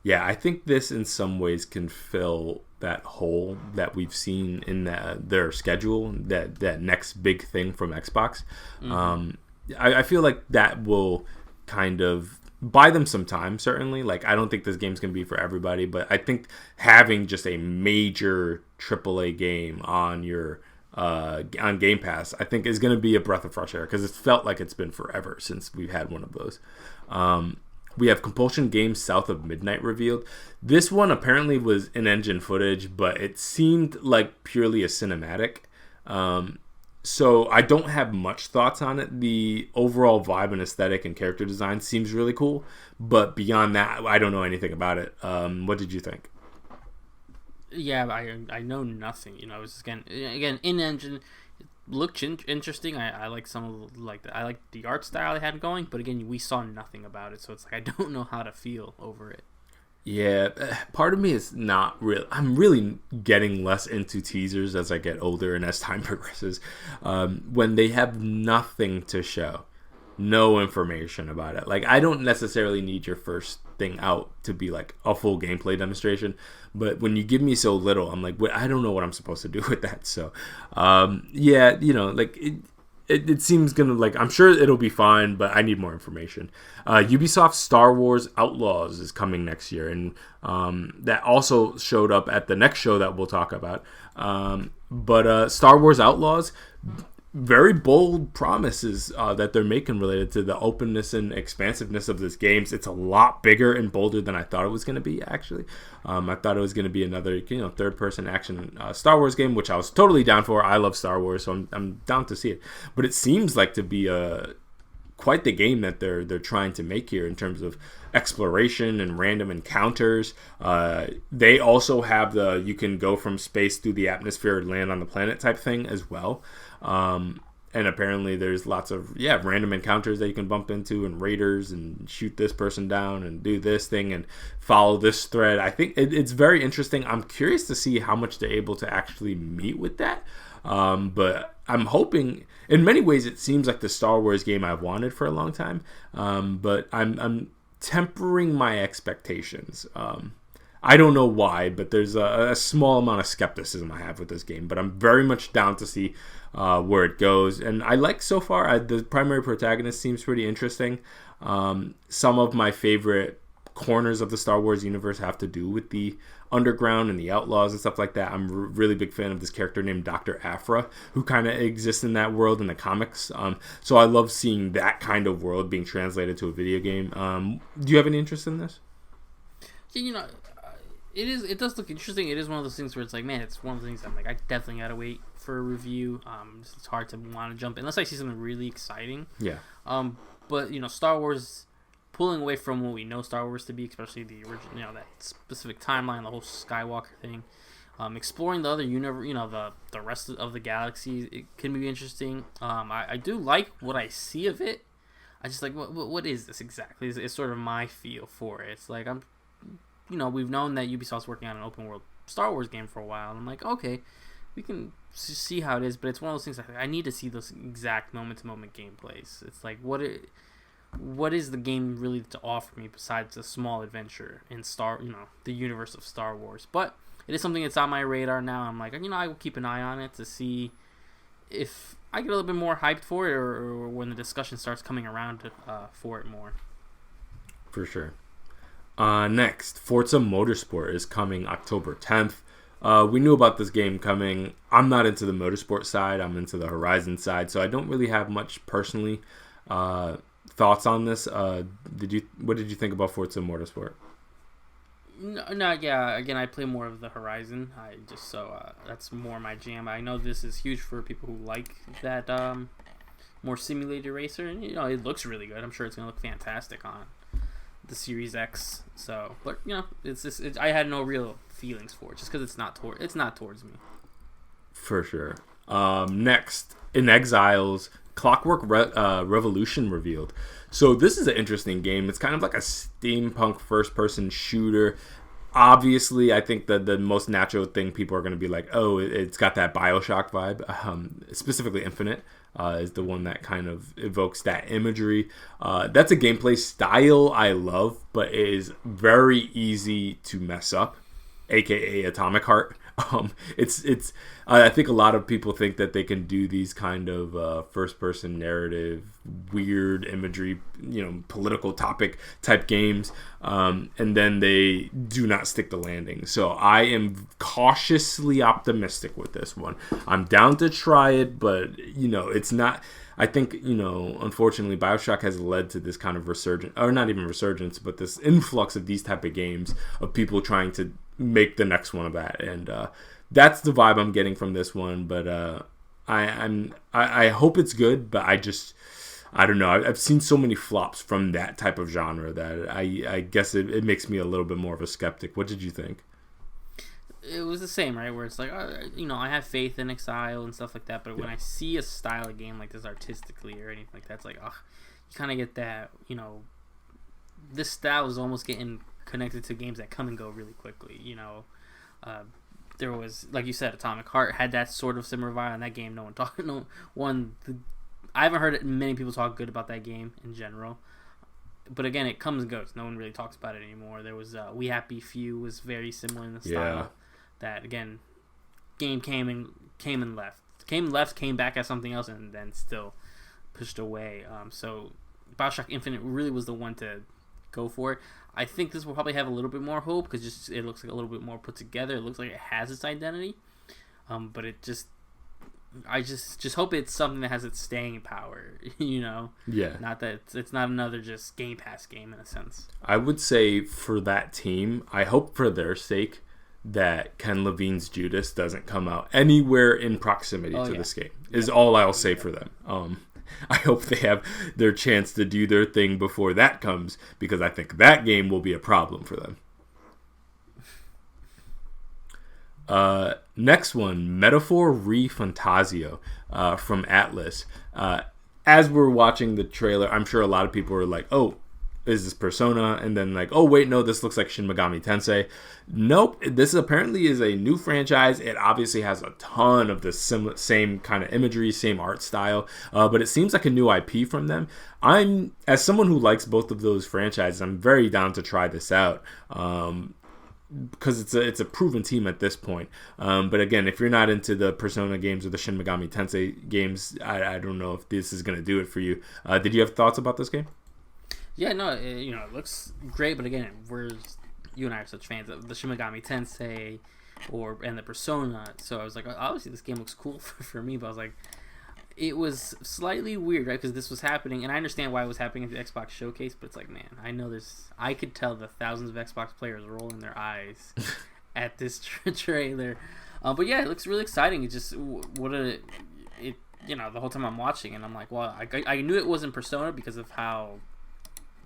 Yeah, I think this in some ways can fill that hole that we've seen in their schedule, that next big thing from Xbox. Mm-hmm. I feel like that will kind of buy them some time, certainly. Like, I don't think this game's going to be for everybody, but I think having just a major AAA game on your on Game Pass, I think is going to be a breath of fresh air, because it's felt like it's been forever since we've had one of those. We have Compulsion Games South of Midnight revealed. This one apparently was in-engine footage, but it seemed like purely a cinematic. So I don't have much thoughts on it. The overall vibe and aesthetic and character design seems really cool, but beyond that, I don't know anything about it. What did you think? Yeah, I know nothing. It was just again in-engine. Looked interesting. I like some of I like the art style they had going, but again, we saw nothing about it, so it's like I don't know how to feel over it. Yeah, part of me is not real. I'm really getting less into teasers as I get older and as time progresses. When they have nothing to show, no information about it. Like, I don't necessarily need your first thing out to be like a full gameplay demonstration, but when you give me so little, I'm like, I don't know what I'm supposed to do with that. So it seems gonna, like, I'm sure it'll be fine, but I need more information. Ubisoft's Star Wars Outlaws is coming next year, and that also showed up at the next show that we'll talk about. But Star Wars Outlaws, very bold promises that they're making related to the openness and expansiveness of this game. It's a lot bigger and bolder than I thought it was going to be, actually. I thought it was going to be another third-person action Star Wars game, which I was totally down for. I love Star Wars, so I'm down to see it. But it seems like to be quite the game that they're trying to make here in terms of exploration and random encounters. They also have you can go from space through the atmosphere and land on the planet type thing as well. And apparently there's lots of random encounters that you can bump into, and raiders, and shoot this person down and do this thing and follow this thread. I think it's very interesting. I'm curious to see how much they're able to actually meet with that. But I'm hoping, in many ways, it seems like the Star Wars game I've wanted for a long time. But I'm tempering my expectations. I don't know why, but there's a small amount of skepticism I have with this game. But I'm very much down to see where it goes. And I like so far, the primary protagonist seems pretty interesting. Some of my favorite corners of the Star Wars universe have to do with the underground and the outlaws and stuff like that. I'm a really big fan of this character named Dr. Aphra, who kind of exists in that world in the comics. So I love seeing that kind of world being translated to a video game. Do you have any interest in this? Yeah, it does look interesting. It is one of those things where it's like, man, it's one of the things I'm like, I definitely gotta wait for a review. It's hard to want to jump in unless I see something really exciting. Yeah. But Star Wars, pulling away from what we know Star Wars to be, especially the original, that specific timeline, the whole Skywalker thing, exploring the other universe, the rest of the galaxy, it can be interesting. I do like what I see of it. I just like, what is this exactly? It's sort of my feel for it. It's like, we've known that Ubisoft's working on an open world Star Wars game for a while, and I'm like, okay, we can see how it is, but it's one of those things I need to see those exact moment to moment gameplays. It's like, what is the game really to offer me besides a small adventure in the universe of Star Wars? But it is something that's on my radar now. I'm like, I will keep an eye on it to see if I get a little bit more hyped for it, or when the discussion starts coming around for it more. For sure. Next, Forza Motorsport is coming October 10th. We knew about this game coming. I'm not into the motorsport side. I'm into the Horizon side, so I don't really have much personally thoughts on this. What did you think about Forza Motorsport? No, yeah. Again, I play more of the Horizon. That's more my jam. I know this is huge for people who like that more simulated racer, and it looks really good. I'm sure it's gonna look fantastic on the Series X. So, but it's just I had no real feelings for it just because it's not towards me. For sure. Next, In Exiles, Clockwork Revolution revealed. So this is an interesting game. It's kind of like a steampunk first-person shooter. Obviously, I think that the most natural thing people are going to be like, oh, it's got that BioShock vibe. Specifically, Infinite is the one that kind of evokes that imagery. That's a gameplay style I love, but it is very easy to mess up, aka Atomic Heart. I think a lot of people think that they can do these kind of first-person narrative, weird imagery, political topic type games, and then they do not stick the landing. So I am cautiously optimistic with this one. I'm down to try it, but it's not. I think, unfortunately, BioShock has led to this kind of resurgence, or not even resurgence, but this influx of these type of games of people trying to make the next one of that. And that's the vibe I'm getting from this one. But I hope it's good, but I don't know. I've seen so many flops from that type of genre that I guess it makes me a little bit more of a skeptic. What did you think? It was the same, right? Where it's like, I have faith in Exile and stuff like that, but when I see a style of game like this artistically or anything like that, it's like, you kind of get that, this style is almost getting connected to games that come and go really quickly. There was, like you said, Atomic Heart had that sort of similar vibe on that game. I haven't heard many people talk good about that game in general. But again, it comes and goes. No one really talks about it anymore. There was We Happy Few was very similar in the style. Yeah. That again, game came and left, came back as something else, and then still pushed away. So BioShock Infinite really was the one to go for it. I think this will probably have a little bit more hope because it looks like a little bit more put together. It looks like it has its identity, but I just hope it's something that has its staying power. Yeah. Not that it's not another just Game Pass game in a sense. I would say for that team, I hope for their sake that Ken Levine's Judas doesn't come out anywhere in proximity to this game, is all I'll say for them. I hope they have their chance to do their thing before that comes, because I think that game will be a problem for them. Next one, Metaphor Re Fantasio from Atlas. As we're watching the trailer, I'm sure a lot of people are like, oh, is this Persona? And then like, oh wait, no, this looks like Shin Megami Tensei. Nope, this apparently is a new franchise. It obviously has a ton of the same kind of imagery, same art style, but it seems like a new IP from them. As someone who likes both of those franchises, I'm very down to try this out. Because it's a proven team at this point. But again, if you're not into the Persona games or the Shin Megami Tensei games, I don't know if this is going to do it for you. Did you have thoughts about this game? Yeah, no, it looks great, but again, you and I are such fans of the Shin Megami Tensei and the Persona, so I was like, obviously this game looks cool for me, but I was like, it was slightly weird, right? Because this was happening, and I understand why it was happening at the Xbox showcase, but it's like, man, I could tell the thousands of Xbox players rolling their eyes at this trailer. But yeah, it looks really exciting. It just the whole time I'm watching, and I'm like, well, I knew it wasn't Persona because of how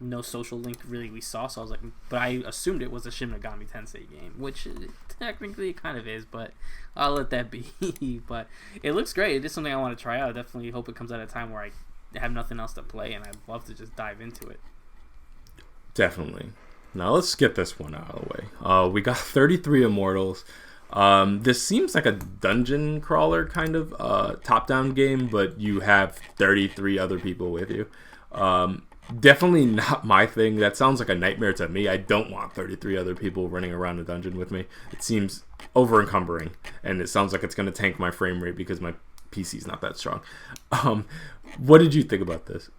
no social link really we saw, so I was like, but I assumed it was a Shin Megami Tensei game, which technically it kind of is, but I'll let that be. But it looks great. It is something I want to try out. I definitely hope it comes at a time where I have nothing else to play, and I'd love to just dive into it. Definitely. Now let's get this one out of the way. We got 33 Immortals. This seems like a dungeon crawler kind of top-down game, but you have 33 other people with you. Definitely not my thing. That sounds like a nightmare to me. I don't want 33 other people running around a dungeon with me. It seems over encumbering, and it sounds like it's going to tank my frame rate because my PC's not that strong. What did you think about this?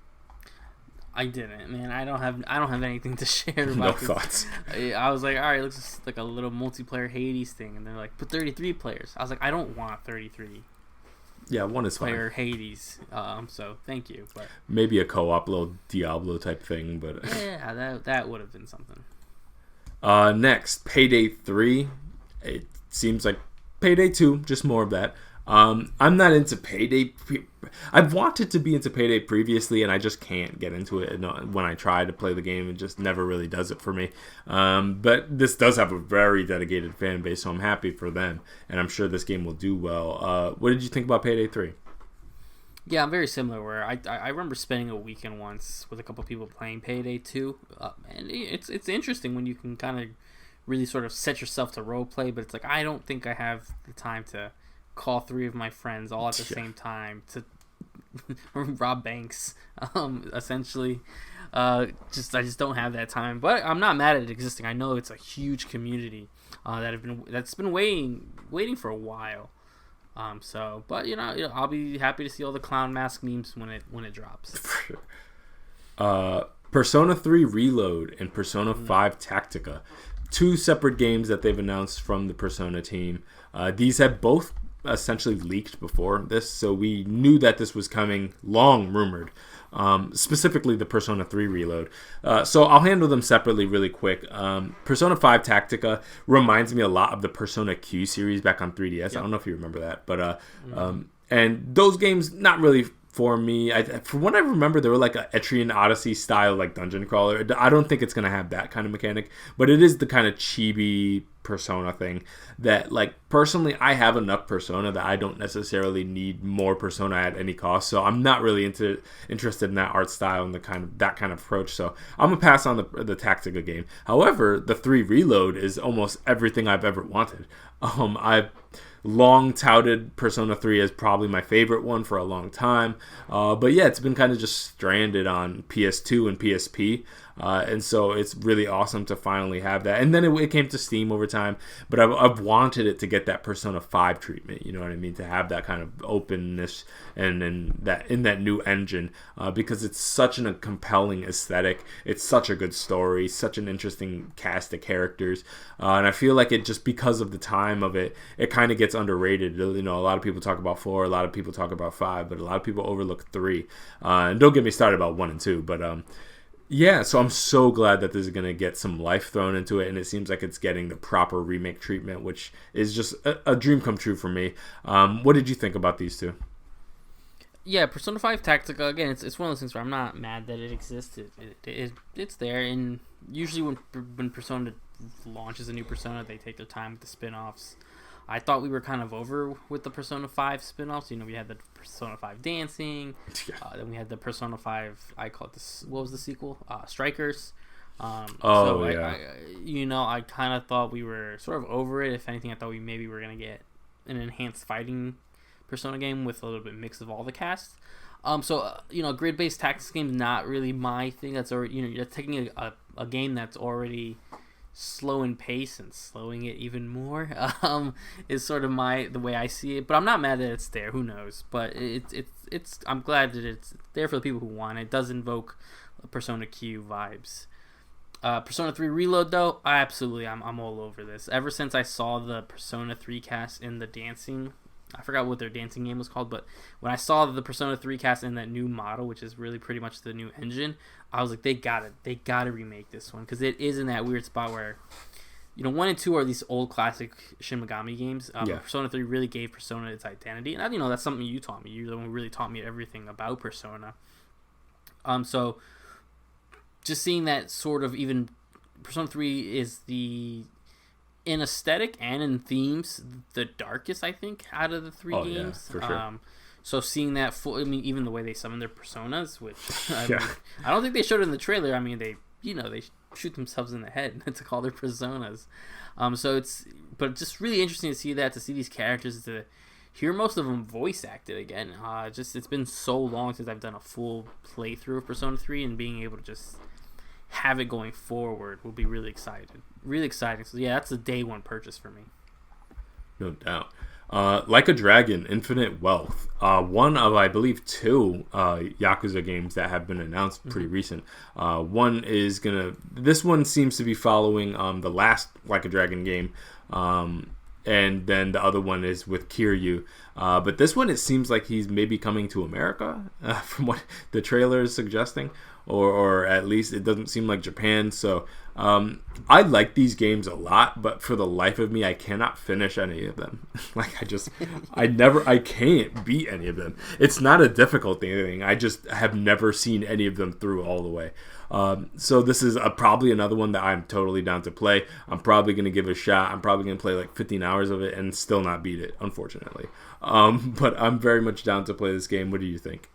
I didn't, man. I don't have anything to share about No this. thoughts. I was like, all right, it looks just like a little multiplayer Hades thing, and they're like, put 33 players. I was like, I don't want 33 Yeah, one is player fine. Hades. So thank you, but Maybe a co-op little Diablo type thing, but yeah, that would have been something. next, Payday 3. It seems like Payday 2, just more of that. I'm not into Payday. I've wanted to be into Payday previously, and I just can't get into it. When I try to play the game, it just never really does it for me. But this does have a very dedicated fan base, so I'm happy for them, and I'm sure this game will do well. What did you think about Payday 3? Yeah, I'm very similar. Where I remember spending a weekend once with a couple people playing Payday 2, and it's interesting when you can kind of really sort of set yourself to role play. But it's like I don't think I have the time to call 3 of my friends all at the same time to rob banks. Essentially, I just don't have that time. But I'm not mad at it existing. I know it's a huge community that's been waiting for a while. But I'll be happy to see all the clown mask memes when it drops. Persona 3 Reload and Persona 5 Tactica, 2 separate games that they've announced from the Persona team. These have both essentially leaked before this, so we knew that this was coming, long rumored. Specifically the Persona 3 Reload. So I'll handle them separately really quick. Persona 5 Tactica reminds me a lot of the Persona Q series back on 3DS. Yep. I don't know if you remember that, but and those games not really for me. From what I remember, they were like a Etrian Odyssey style like dungeon crawler. I don't think it's gonna have that kind of mechanic, but it is the kind of chibi Persona thing that, like, personally I have enough Persona that I don't necessarily need more Persona at any cost, so I'm not really interested in that art style and that kind of approach, so I'm gonna pass on the Tactica game. However, the 3 Reload is almost everything I've ever wanted. I've long touted Persona 3 as probably my favorite one for a long time, but yeah, it's been kind of just stranded on PS2 and PSP, and so it's really awesome to finally have that. And then it came to Steam over time, but I've wanted it to get that Persona 5 treatment, you know what I mean, to have that kind of openness and in that new engine, because it's such a compelling aesthetic, it's such a good story, such an interesting cast of characters, and I feel like it, just because of the time of it kind of gets underrated. A lot of people talk about 4, a lot of people talk about 5, but a lot of people overlook 3, and don't get me started about 1 and 2, but yeah, so I'm so glad that this is going to get some life thrown into it, and it seems like it's getting the proper remake treatment, which is just a dream come true for me. What did you think about these two? Yeah, Persona 5 Tactica, again, it's one of those things where I'm not mad that it exists. It's there, and usually when Persona launches a new Persona, they take their time with the spin-offs. I thought we were kind of over with the Persona 5 spin-offs. We had the Persona 5 Dancing. Then we had the Persona 5, I call it this. What was the sequel? Strikers. Yeah. I kind of thought we were sort of over it. If anything, I thought we were going to get an enhanced fighting Persona game with a little bit mix of all the cast. Grid-based tactics games not really my thing. That's already, you're taking a game that's already slow in pace and slowing it even more is sort of the way I see it, but I'm not mad that it's there. Who knows? But it's I'm glad that it's there for the people who want it. It does invoke Persona Q vibes. Persona 3 Reload, though, I'm all over this. Ever since I saw the Persona 3 cast in the dancing, I forgot what their dancing game was called, but when I saw the Persona 3 cast in that new model, which is really pretty much the new engine, I was like, they gotta remake this one, because it is in that weird spot where, 1 and 2 are these old classic Shin Megami games. Persona 3 really gave Persona its identity, and that's something you taught me. You're the one who really taught me everything about Persona. So just seeing that sort of, even Persona 3 is in aesthetic and in themes, the darkest, I think, out of the 3 games. Yeah, for sure. So seeing that even the way they summon their personas, which I don't think they showed it in the trailer. I mean, they shoot themselves in the head to call their personas. But it's just really interesting to see these characters, to hear most of them voice acted again. Just it's been so long since I've done a full playthrough of Persona 3, and being able to just have it going forward will be really exciting. So yeah, that's a day one purchase for me. No doubt. Like a Dragon, Infinite Wealth. One of, I believe, 2 Yakuza games that have been announced pretty recent. This one seems to be following the last Like a Dragon game. And then the other one is with Kiryu. But this one, it seems like he's maybe coming to America, from what the trailer is suggesting. Or at least it doesn't seem like Japan. So I like these games a lot, but for the life of me, I cannot finish any of them. I can't beat any of them. It's not a difficult thing. I just have never seen any of them through all the way. So this is probably another one that I'm totally down to play. I'm probably going to give it a shot. I'm probably going to play like 15 hours of it and still not beat it, unfortunately. But I'm very much down to play this game. What do you think?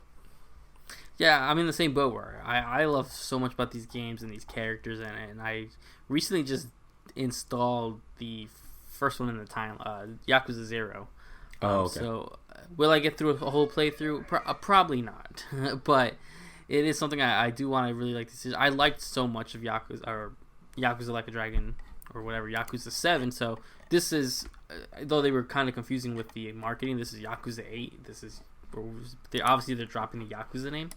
Yeah, I'm in the same boat where I love so much about these games and these characters, and I recently just installed the first one in the time, Yakuza 0. Okay. So will I get through a whole playthrough? Probably not, but it is something I do want to really like to see. I liked so much of Yakuza Like a Dragon, or whatever, Yakuza 7. So this is, though they were kind of confusing with the marketing, this is Yakuza 8. They're dropping the Yakuza name.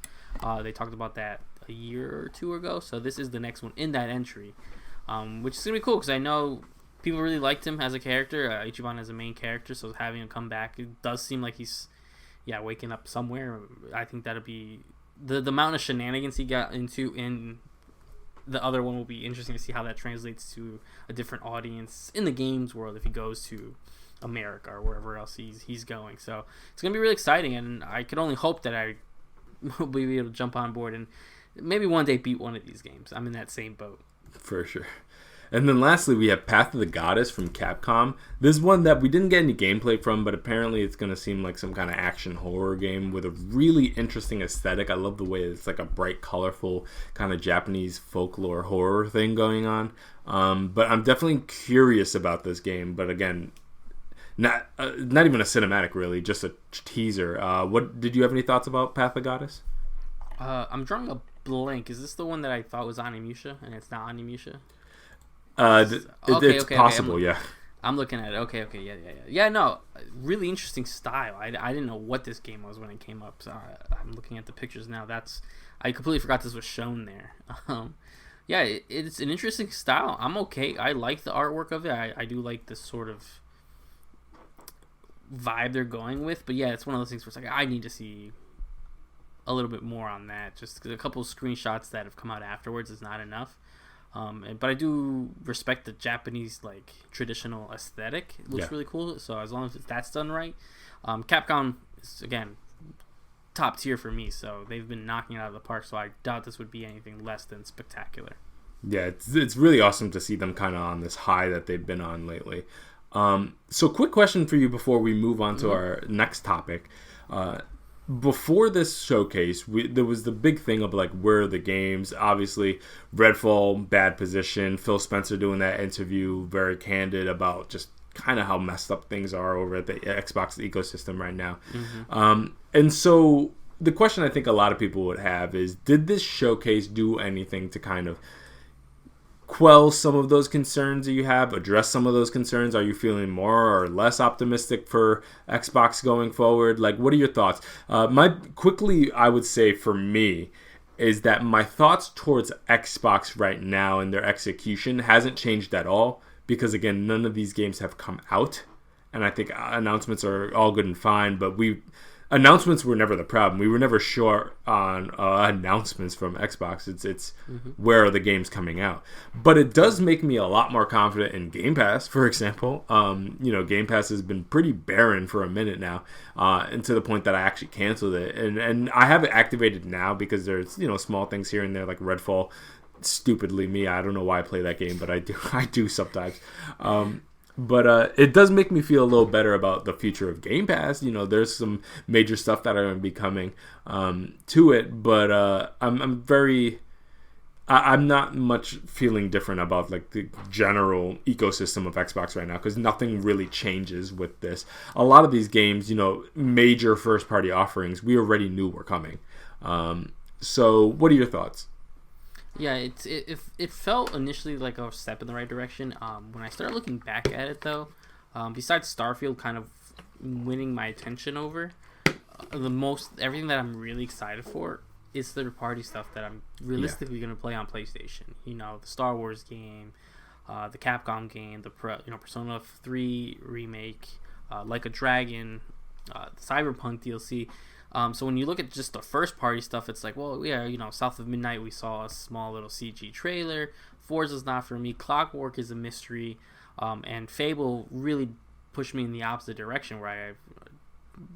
They talked about that a year or 2 ago, so this is the next one in that entry, which is gonna be cool because I know people really liked him as a character, Ichiban as a main character. So having him come back, it does seem like he's waking up somewhere. I think that'll be the amount of shenanigans he got into in the other one will be interesting to see how that translates to a different audience in the games world if he goes to America or wherever else he's going. So it's gonna be really exciting, and I could only hope that I will be able to jump on board and maybe one day beat one of these games. I'm in that same boat for sure. And then lastly, we have Path of the Goddess from Capcom. This is one that we didn't get any gameplay from, but apparently it's going to seem like some kind of action horror game with a really interesting aesthetic. I love the way it's like a bright, colorful kind of Japanese folklore horror thing going on. But I'm definitely curious about this game. But again, not even a cinematic, really, just a teaser. What did you have any thoughts about Path of the Goddess? I'm drawing a blank. Is this the one that I thought was Onimusha and it's not Onimusha? It's possible, yeah. I'm looking at it. Okay, yeah. No, really interesting style. I didn't know what this game was when it came up. So I'm looking at the pictures now. I completely forgot this was shown there. Yeah, it's an interesting style. I'm okay. I like the artwork of it. I do like this sort of vibe they're going with. But yeah, it's one of those things where it's like I need to see a little bit more on that. Just a couple of screenshots that have come out afterwards is not enough. But I do respect the Japanese like traditional aesthetic. It looks really cool. So as long as that's done right, Capcom is again top tier for me. So they've been knocking it out of the park. So I doubt this would be anything less than spectacular. Yeah, it's really awesome to see them kind of on this high that they've been on lately. So quick question for you before we move on to our next topic. Before this showcase, there was the big thing of like, where are the games? Obviously, Redfall, bad position. Phil Spencer doing that interview, very candid about just kind of how messed up things are over at the Xbox ecosystem right now. And so the question I think a lot of people would have is, did this showcase do anything to kind of quell some of those concerns that you have, address some of those concerns? Are you feeling more or less optimistic for Xbox going forward? Like, what are your thoughts? I would say for me is that my thoughts towards Xbox right now and their execution hasn't changed at all, because again, none of these games have come out, and I think announcements are all good and fine, but announcements were never the problem. We were never short on announcements from Xbox. It's where are the games coming out? But it does make me a lot more confident in Game Pass, for example. Game Pass has been pretty barren for a minute now, and to the point that I actually canceled it. And I have it activated now because there's small things here and there like Redfall. Stupidly me, I don't know why I play that game, but I do sometimes. But it does make me feel a little better about the future of Game Pass. There's some major stuff that are going to be coming to it, but I'm I'm not much feeling different about like the general ecosystem of Xbox right now because nothing really changes with this. A lot of these games, major first party offerings, we already knew were coming. So what are your thoughts? Yeah, it felt initially like a step in the right direction. When I started looking back at it, though, besides Starfield kind of winning my attention over, everything that I'm really excited for is third party stuff that I'm realistically going to play on PlayStation. The Star Wars game, the Capcom game, the Persona 3 remake, Like a Dragon, the Cyberpunk DLC. So when you look at just the first party stuff, it's like, well, yeah, South of Midnight, we saw a small little CG trailer. Forza's not for me. Clockwork is a mystery. And Fable really pushed me in the opposite direction where I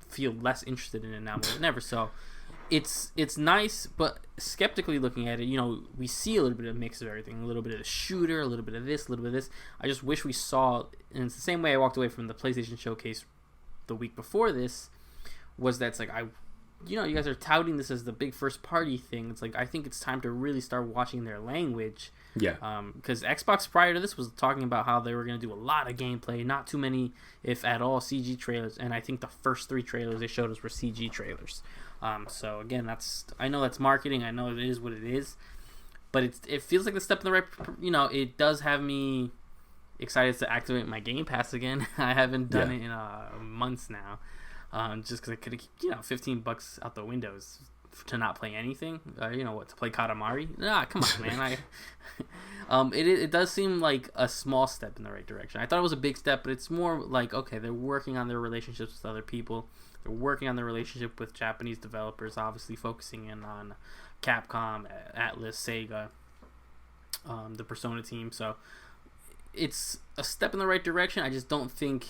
feel less interested in it now more than ever. So it's nice, but skeptically looking at it, we see a little bit of a mix of everything. A little bit of the shooter, a little bit of this, a little bit of this. I just wish we saw, and it's the same way I walked away from the PlayStation Showcase the week before this, was that it's like, you guys are touting this as the big first party thing. It's like, I think it's time to really start watching their language. Yeah. Because Xbox prior to this was talking about how they were going to do a lot of gameplay, not too many, if at all, CG trailers. And I think the first 3 trailers they showed us were CG trailers. So again, I know that's marketing. I know it is what it is. But it feels like a step in the right. It does have me excited to activate my Game Pass again. I haven't done it in months now. Just because I could have, $15 out the windows to not play anything. To play Katamari? Nah, come on, man. It does seem like a small step in the right direction. I thought it was a big step, but it's more like, okay, they're working on their relationships with other people. They're working on their relationship with Japanese developers, obviously focusing in on Capcom, Atlas, Sega, the Persona team. So it's a step in the right direction. I just don't think...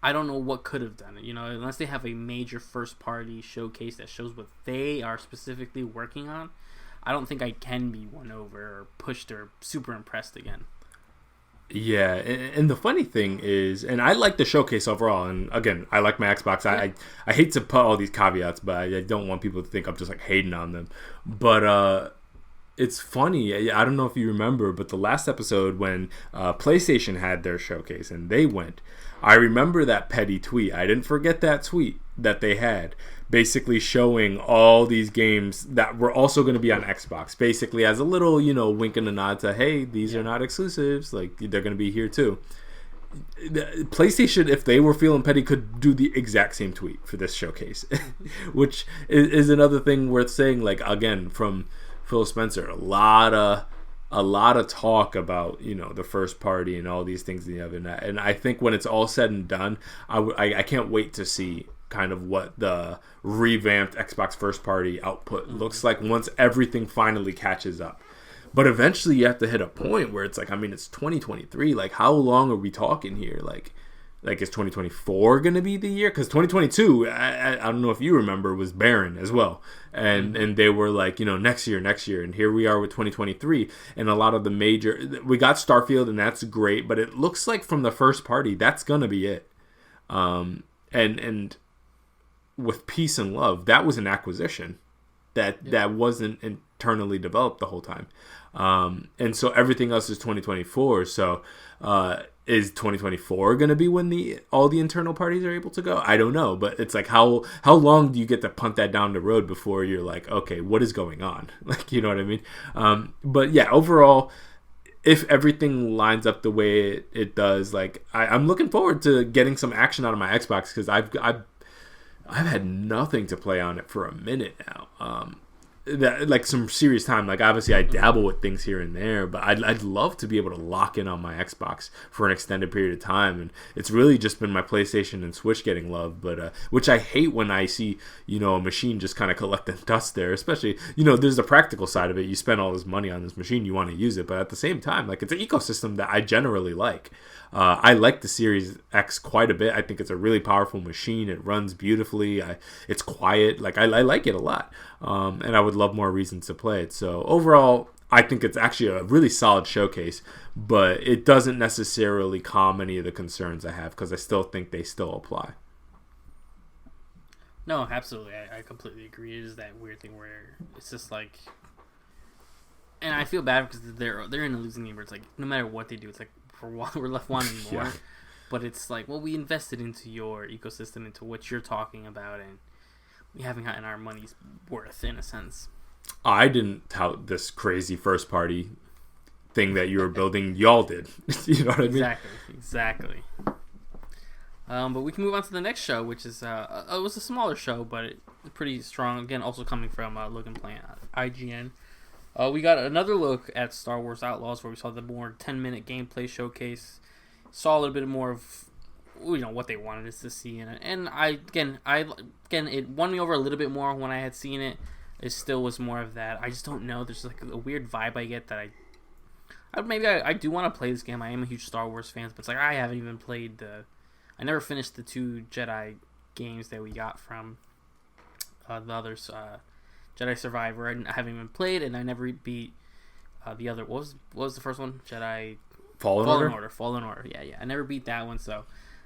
I don't know what could have done it, unless they have a major first-party showcase that shows what they are specifically working on. I don't think I can be won over or pushed or super impressed again. Yeah, and the funny thing is, and I like the showcase overall, and again, I like my Xbox. Yeah. I hate to put all these caveats, but I don't want people to think I'm just like hating on them. But it's funny, I don't know if you remember, but the last episode when PlayStation had their showcase and they went, I remember that petty tweet. I didn't forget that tweet that they had, basically showing all these games that were also going to be on Xbox, basically as a little, wink and a nod to, hey, these are not exclusives, like they're going to be here too. PlayStation, if they were feeling petty, could do the exact same tweet for this showcase, which is another thing worth saying. Like, again, from Phil Spencer, a lot of talk about the first party and all these things in the oven, and I think when it's all said and done, I can't wait to see kind of what the revamped Xbox first party output looks like once everything finally catches up. But eventually you have to hit a point where it's like, it's 2023, like how long are we talking here? Like is 2024 going to be the year? Because 2022, I don't know if you remember, was barren as well. And they were like, next year. And here we are with 2023. And a lot of the we got Starfield, and that's great. But it looks like from the first party, that's going to be it. And with Peace and Love, that was an acquisition that wasn't internally developed the whole time. And so everything else is 2024. So, is 2024 going to be when all the internal parties are able to go? I don't know, but it's like how long do you get to punt that down the road before you're like, okay, what is going on? Like, you know what I mean? But yeah, overall, if everything lines up the way it does, like I'm looking forward to getting some action out of my Xbox because I've had nothing to play on it for a minute now. Like some serious time. Like obviously I dabble with things here and there, but I'd love to be able to lock in on my Xbox for an extended period of time. And it's really just been my PlayStation and Switch getting love, but which I hate when I see a machine just kind of collecting dust there. Especially there's the practical side of it. You spend all this money on this machine, you want to use it, but at the same time, like it's an ecosystem that I generally like. I like the Series X quite a bit. I think it's a really powerful machine. It runs beautifully. It's quiet. Like I like it a lot. And I would love more reasons to play it. So overall, I think it's actually a really solid showcase, but it doesn't necessarily calm any of the concerns I have because I still think they still apply. No, absolutely. I completely agree. It is that weird thing where it's just like And I feel bad because they're in a losing game where it's like no matter what they do, it's like we're left wanting more. But it's like, well, we invested into your ecosystem, into what you're talking about, and we haven't gotten our money's worth in a sense. I didn't tout this crazy first party thing that you were building. Y'all did. You know what I mean? Exactly. But we can move on to the next show, which is it was a smaller show, but pretty strong. Again, also coming from Logan Plant, IGN. We got another look at Star Wars Outlaws, where we saw the more 10-minute gameplay showcase. Saw a little bit more of what they wanted us to see in it, and it won me over a little bit more when I had seen it. It still was more of that. I just don't know. There's like a weird vibe I get that I do want to play this game. I am a huge Star Wars fan, but it's like I haven't even played I never finished the 2 Jedi games that we got from the others. Jedi Survivor I haven't even played, and I never beat the other. What was the first one? Jedi Fallen Order. Fallen Order. Yeah. I never beat that one. So,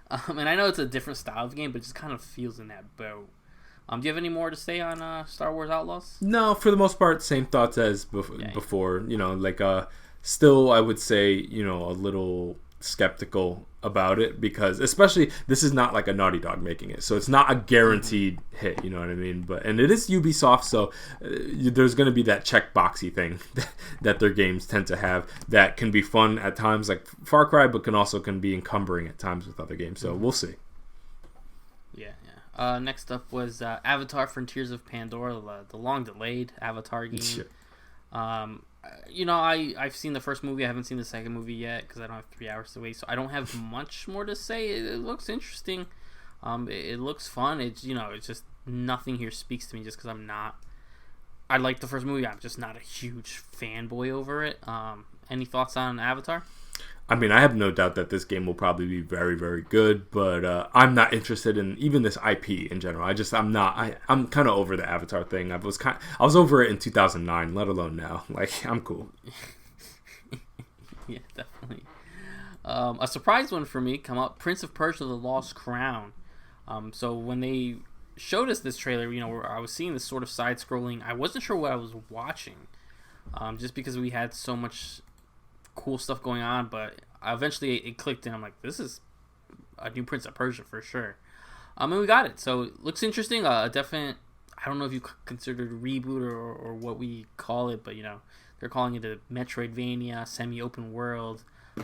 and I know it's a different style of game, but it just kind of feels in that boat. Do you have any more to say on Star Wars Outlaws? No, for the most part, same thoughts as before. Still, I would say, a little skeptical about it, because especially this is not like a Naughty Dog making it, so it's not a guaranteed hit, you know what I mean? And it is Ubisoft, so there's going to be that checkboxy thing that their games tend to have that can be fun at times, like Far Cry, but can be encumbering at times with other games. So we'll see. Next up was Avatar: Frontiers of Pandora, the long delayed Avatar game. Shit. I've seen the first movie. I haven't seen the second movie yet because I don't have 3 hours to wait. So I don't have much more to say. It looks interesting. It looks fun. It's just nothing here speaks to me just because I'm not. I like the first movie. I'm just not a huge fanboy over it. Any thoughts on Avatar? I mean, I have no doubt that this game will probably be very, very good, but I'm not interested in even this IP in general. I'm kind of over the Avatar thing. I was over it in 2009, let alone now. Like, I'm cool. Yeah, definitely. A surprise one for me come up: Prince of Persia: The Lost Crown. So when they showed us this trailer, where I was seeing this sort of side-scrolling, I wasn't sure what I was watching, just because we had so much cool stuff going on, but eventually it clicked and I'm like, this is a new Prince of Persia for sure. And we got it, so it looks interesting. A definite, I don't know if you consider it a reboot or what we call it, but they're calling it a Metroidvania semi-open world,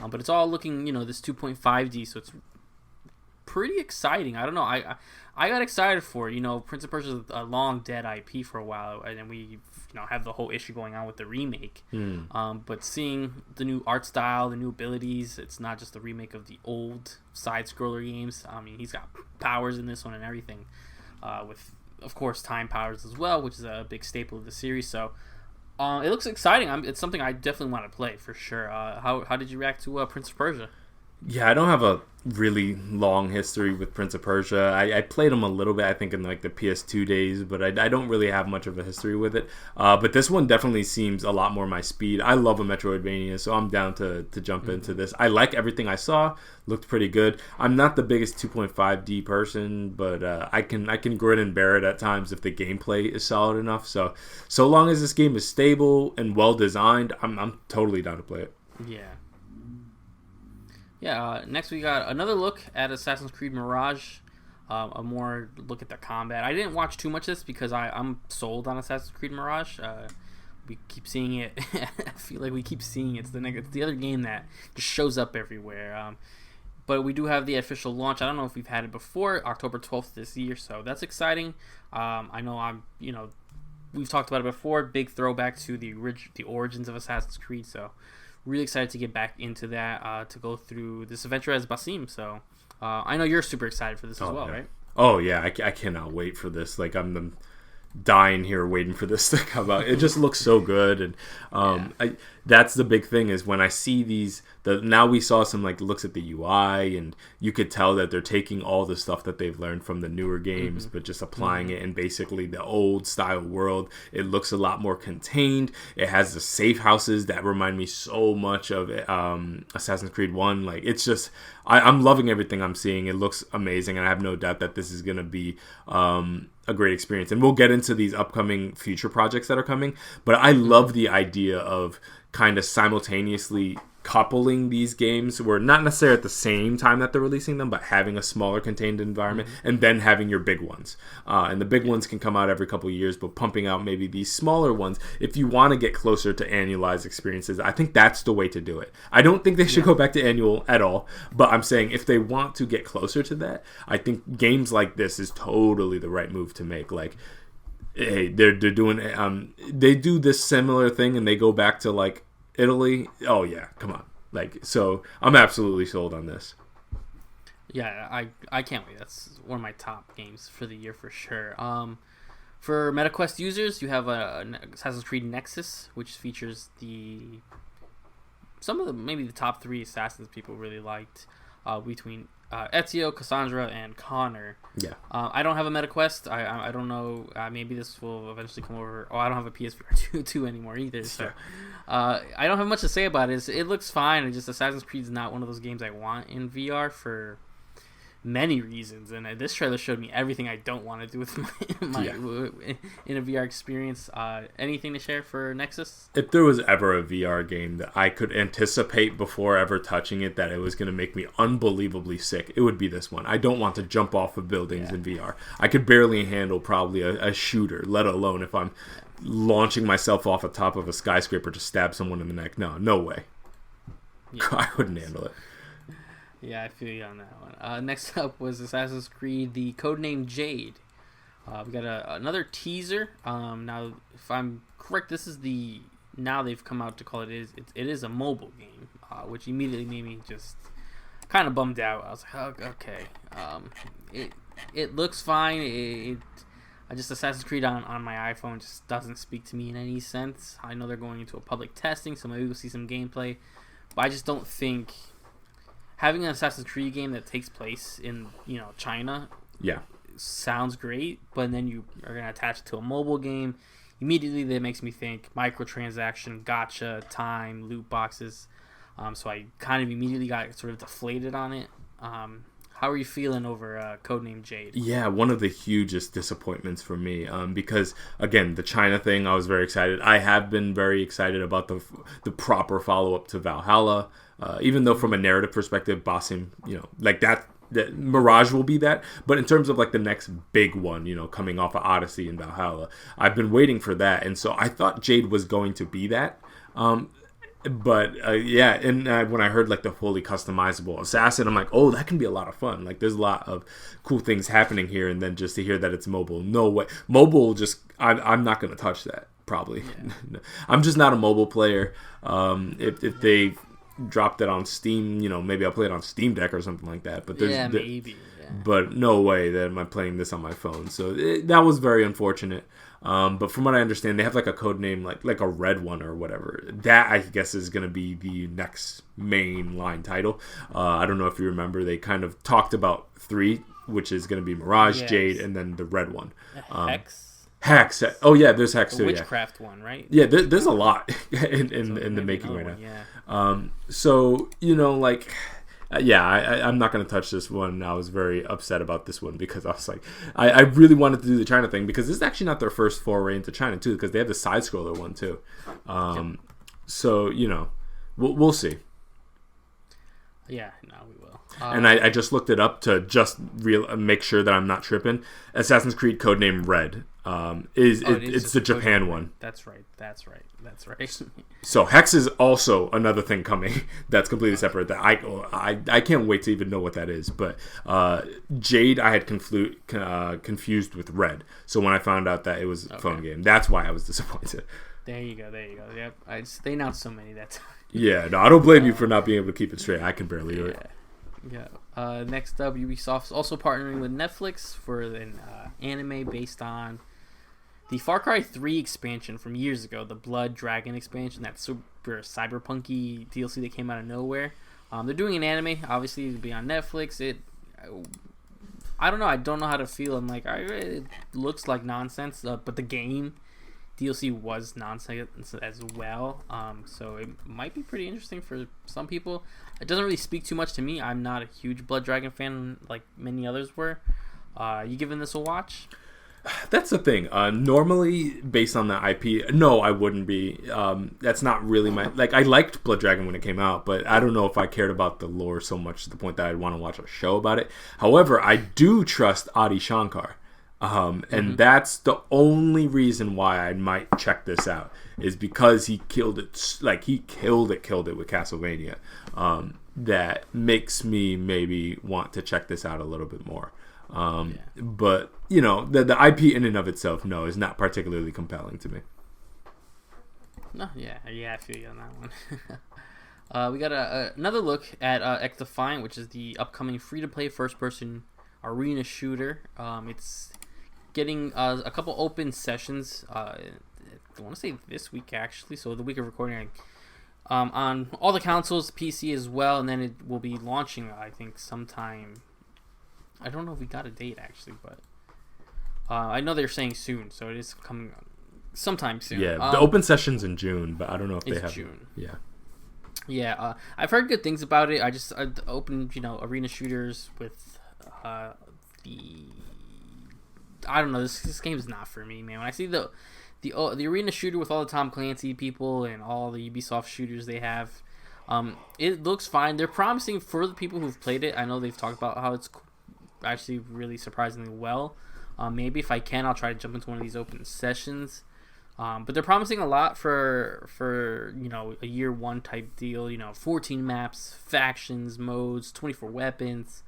but it's all looking this 2.5D, so it's pretty exciting. I don't know, I got excited for it. Prince of Persia is a long dead IP for a while, and then we have the whole issue going on with the remake. But seeing the new art style, the new abilities, it's not just a remake of the old side-scroller games. I mean, he's got powers in this one and everything, with, of course, time powers as well, which is a big staple of the series. So it looks exciting. It's something I definitely want to play for sure. How did you react to Prince of Persia? Yeah, I don't have a really long history with Prince of Persia. I played them a little bit, I think, in like the PS2 days, but I don't really have much of a history with it. But this one definitely seems a lot more my speed. I love a Metroidvania, so I'm down to jump into this. I like everything I saw. Looked pretty good. I'm not the biggest 2.5D person, but I can grin and bear it at times if the gameplay is solid enough. So long as this game is stable and well designed, I'm totally down to play it. Next we got another look at Assassin's Creed Mirage, a more look at the combat. I didn't watch too much of this because I'm sold on Assassin's Creed Mirage. We keep seeing it. I feel like we keep seeing it. It's the other game that just shows up everywhere. But we do have the official launch. I don't know if we've had it before, October 12th this year, so that's exciting. I know we've talked about it before. Big throwback to the origins of Assassin's Creed, so really excited to get back into that, to go through this adventure as Basim. So I know you're super excited for this as well, right? Oh yeah, I cannot wait for this. Like, I'm dying here waiting for this to come out. It just looks so good, and that's the big thing is when I see now we saw some like looks at the UI, and you could tell that they're taking all the stuff that they've learned from the newer games, but just applying it in basically the old style world. It looks a lot more contained. It has the safe houses that remind me so much of Assassin's Creed 1. Like, it's just, I'm loving everything I'm seeing. It looks amazing, and I have no doubt that this is going to be a great experience. And we'll get into these upcoming future projects that are coming, but I love the idea of kind of simultaneously coupling these games where not necessarily at the same time that they're releasing them, but having a smaller contained environment and then having your big ones. And the big ones can come out every couple of years, but pumping out maybe these smaller ones, if you want to get closer to annualized experiences, I think that's the way to do it. I don't think they should go back to annual at all, but I'm saying if they want to get closer to that, I think games like this is totally the right move to make. Like, hey, they're doing they do this similar thing and they go back to like Italy. Oh yeah, come on. Like, so I'm absolutely sold on this. Yeah, I can't wait. That's one of my top games for the year for sure. For MetaQuest users, you have an Assassin's Creed Nexus, which features some of the maybe the top 3 assassins people really liked, between Ezio, Cassandra, and Connor. Yeah. I don't have a MetaQuest. I don't know. Maybe this will eventually come over. Oh, I don't have a PSVR 2 anymore either. So I don't have much to say about it. It looks fine. It's just Assassin's Creed is not one of those games I want in VR for many reasons. And this trailer showed me everything I don't want to do with my in a VR experience. Anything to share for Nexus? If there was ever a VR game that I could anticipate before ever touching it that it was going to make me unbelievably sick, it would be this one. I don't want to jump off of buildings in VR. I could barely handle probably a shooter, let alone if I'm launching myself off the top of a skyscraper to stab someone in the neck. No way. Yeah. I couldn't handle it. Yeah, I feel you on that one. Next up was Assassin's Creed, the codename Jade. We got another teaser. Now, if I'm correct, this is now they've come out to call it is a mobile game, which immediately made me just kind of bummed out. I was like, oh, okay. It looks fine. Just Assassin's Creed on my iPhone just doesn't speak to me in any sense. I know they're going into a public testing, so maybe we'll see some gameplay, but I just don't think having an Assassin's Creed game that takes place in China sounds great, but then you are going to attach it to a mobile game. Immediately that makes me think microtransaction, gacha, time, loot boxes. So I kind of immediately got sort of deflated on it. How are you feeling over Codename Jade? Yeah, one of the hugest disappointments for me, because again, the China thing, I was very excited. I have been very excited about the proper follow-up to Valhalla, even though from a narrative perspective, Basim, like that Mirage will be that. But in terms of like the next big one, coming off of Odyssey and Valhalla, I've been waiting for that, and so I thought Jade was going to be that. But when I heard like the fully customizable assassin, I'm like, oh, that can be a lot of fun. Like, there's a lot of cool things happening here, and then just to hear that it's mobile, no way. Mobile, I'm not gonna touch that probably. Yeah. I'm just not a mobile player. If they dropped it on Steam, maybe I'll play it on Steam Deck or something like that. But maybe. Yeah. But no way that I'm playing this on my phone. So that was very unfortunate. But from what I understand, they have like a code name, like a red one or whatever. That I guess is going to be the next main line title. I don't know if you remember, they kind of talked about 3, which is going to be Mirage, Jade, and then the red one. Hex. Oh yeah, there's Hex too. Witchcraft one, right? Yeah, there's a lot in the making right now. Yeah. So I'm not going to touch this one. I was very upset about this one because I was like, I really wanted to do the China thing because this is actually not their first foray into China too, because they have the side scroller one too. So we'll see. Yeah, no, we will. And I just looked it up to just make sure that I'm not tripping. Assassin's Creed codename Red it's the Japan one. That's right. So Hex is also another thing coming that's completely separate. That I can't wait to even know what that is. But Jade I had confused with Red. So when I found out that it was a phone game, that's why I was disappointed. There you go. Yep. They announced so many that time. Yeah, no, I don't blame you for not being able to keep it straight. I can barely do it. Yeah. Next up, Ubisoft's also partnering with Netflix for an anime based on the Far Cry 3 expansion from years ago, the Blood Dragon expansion, that super cyberpunky DLC that came out of nowhere. They're doing an anime. Obviously, it'll be on Netflix. I don't know. I don't know how to feel. I'm like, it looks like nonsense, but the game DLC was nonsense as well. So it might be pretty interesting for some people. It doesn't really speak too much to me. I'm not a huge Blood Dragon fan like many others were. You giving this a watch? That's the thing. Normally, based on the IP, no, I wouldn't be. That's not really my... Like, I liked Blood Dragon when it came out, but I don't know if I cared about the lore so much to the point that I'd want to watch a show about it. However, I do trust Adi Shankar. And that's the only reason why I might check this out, is because he killed it. Like, he killed it with Castlevania. That makes me maybe want to check this out a little bit more. But you know, the IP in and of itself, no, is not particularly compelling to me. No, yeah, I feel you on that one. We got another look at XDefiant, which is the upcoming free-to-play first-person arena shooter. It's getting a couple open sessions. I want to say this week actually, so the week of recording. On all the consoles, PC as well, and then it will be launching, I think, sometime. I don't know if we got a date actually, but I know they're saying soon, so it is coming sometime soon. Yeah, the open session's in June, but I don't know if they have June. Yeah. Yeah, I've heard good things about it. I opened, arena shooters with I don't know. This game is not for me, man. When I see the arena shooter with all the Tom Clancy people and all the Ubisoft shooters they have, it looks fine. They're promising for the people who've played it. I know they've talked about how it's actually really surprisingly well. Maybe if I can, I'll try to jump into one of these open sessions. But they're promising a lot for a year one type deal. 14 maps, factions, modes, 24 weapons,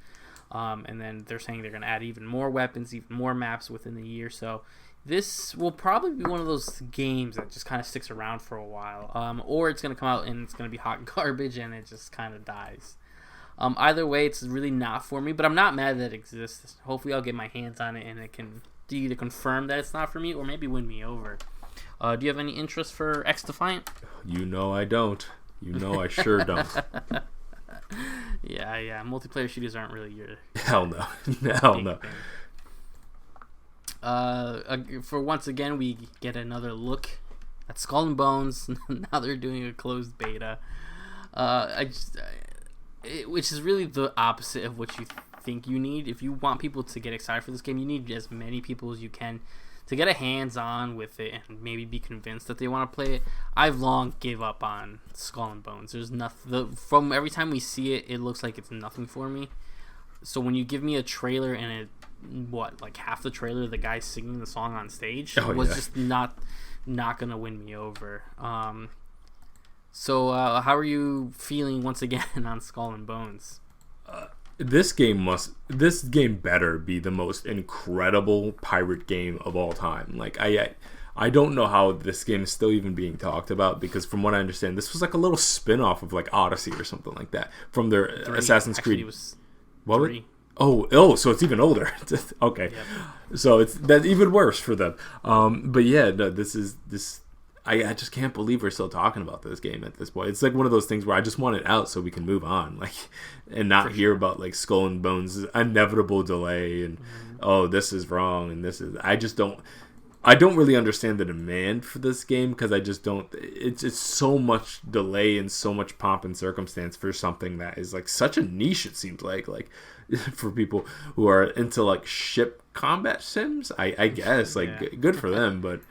and then they're saying they're going to add even more weapons, even more maps within the year. So this will probably be one of those games that just kind of sticks around for a while, or it's going to come out and it's going to be hot garbage and it just kind of dies. Either way, it's really not for me, but I'm not mad that it exists. Hopefully I'll get my hands on it and it can either confirm that it's not for me or maybe win me over. Do you have any interest for XDefiant? I don't. I sure don't. Yeah. Multiplayer shooters aren't really your... Hell no. Hell no. For once again, we get another look at Skull and Bones. Now they're doing a closed beta. Which is really the opposite of what you think you need. If you want people to get excited for this game, you need as many people as you can to get a hands-on with it and maybe be convinced that they want to play it. I've long gave up on Skull and Bones. There's nothing. From every time we see it, it looks like it's nothing for me. So when you give me a trailer and half the trailer, the guy singing the song on stage was just not gonna win me over. So how are you feeling once again on Skull and Bones? This game better be the most incredible pirate game of all time. Like I don't know how this game is still even being talked about, because from what I understand, this was like a little spin-off of like Odyssey or something like that from their Assassin's Creed. It was what? 3. Oh, so it's even older. Okay. Yep. So that's even worse for them. But yeah, no, this I just can't believe we're still talking about this game at this point. It's like one of those things where I just want it out so we can move on, like, and not hear about like Skull and Bones' inevitable delay and this is wrong and this is. I don't really understand the demand for this game, because I just don't. It's so much delay and so much pomp and circumstance for something that is like such a niche. It seems like for people who are into like ship combat sims. I guess good for them, but.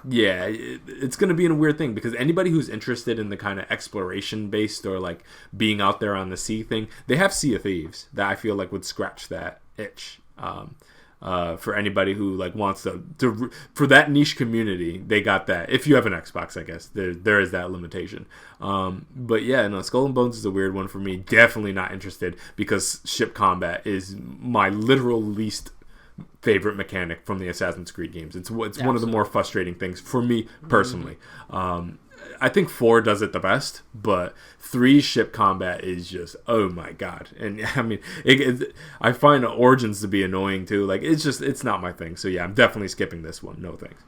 Yeah, it's going to be a weird thing, because anybody who's interested in the kind of exploration-based or, like, being out there on the sea thing, they have Sea of Thieves that I feel like would scratch that itch. For anybody who, like, wants to for that niche community, they got that. If you have an Xbox, I guess, there is that limitation. But, yeah, no, Skull and Bones is a weird one for me. Definitely not interested, because ship combat is my literal least favorite mechanic from the Assassin's Creed games. It's one of the more frustrating things for me personally. I think 4 does it the best, but 3 ship combat is just, oh my god. And I mean, I find Origins to be annoying too. Like, it's not my thing. So yeah, I'm definitely skipping this one. No thanks.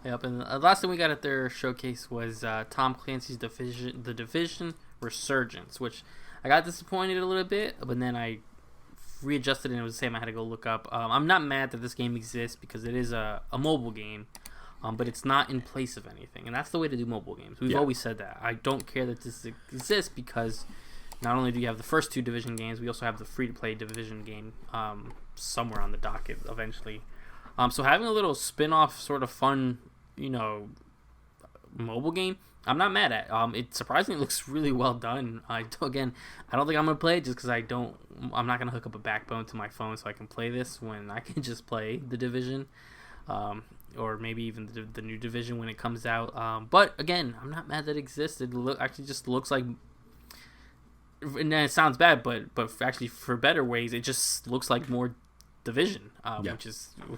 Yep, and the last thing we got at their showcase was Tom Clancy's The Division Resurgence, which I got disappointed a little bit, but then I readjusted and it was the same. I had to go look up. I'm not mad that this game exists because it is a mobile game, but it's not in place of anything, and that's the way to do mobile games. We've always said that. I don't care that this exists because not only do you have the first 2 Division games, we also have the free-to-play Division game somewhere on the docket eventually. So having a little spin-off sort of fun, mobile game, I'm not mad at. It surprisingly looks really well done. I don't think I'm gonna play it just because I'm not gonna hook up a backbone to my phone so I can play this when I can just play the Division, or maybe even the new Division when it comes out. But again, I'm not mad that it exists. It actually just looks like, and it sounds bad, but actually for better ways, it just looks like more Division, which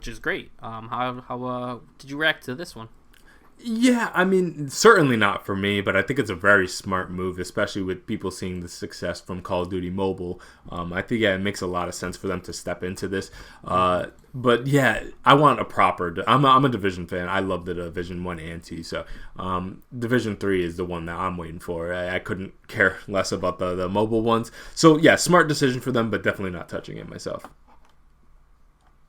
is great. How did you react to this one? Yeah, I mean, certainly not for me, but I think it's a very smart move, especially with people seeing the success from Call of Duty Mobile. I think, it makes a lot of sense for them to step into this. But yeah, I want a proper... I'm a Division fan. I love the Division 1 and 2, so Division 3 is the one that I'm waiting for. I couldn't care less about the mobile ones. So yeah, smart decision for them, but definitely not touching it myself.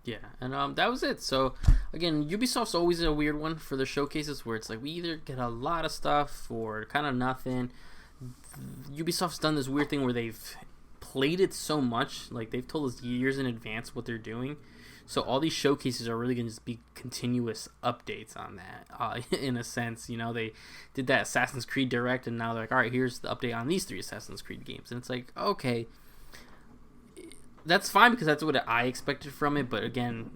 Yeah, and that was it. So, again, Ubisoft's always a weird one for their showcases where it's like we either get a lot of stuff or kind of nothing. Ubisoft's done this weird thing where they've played it so much, like they've told us years in advance what they're doing. So all these showcases are really going to just be continuous updates on that, in a sense. They did that Assassin's Creed Direct, and now they're like, all right, here's the update on these 3 Assassin's Creed games. And it's like, okay, that's fine because that's what I expected from it. But again,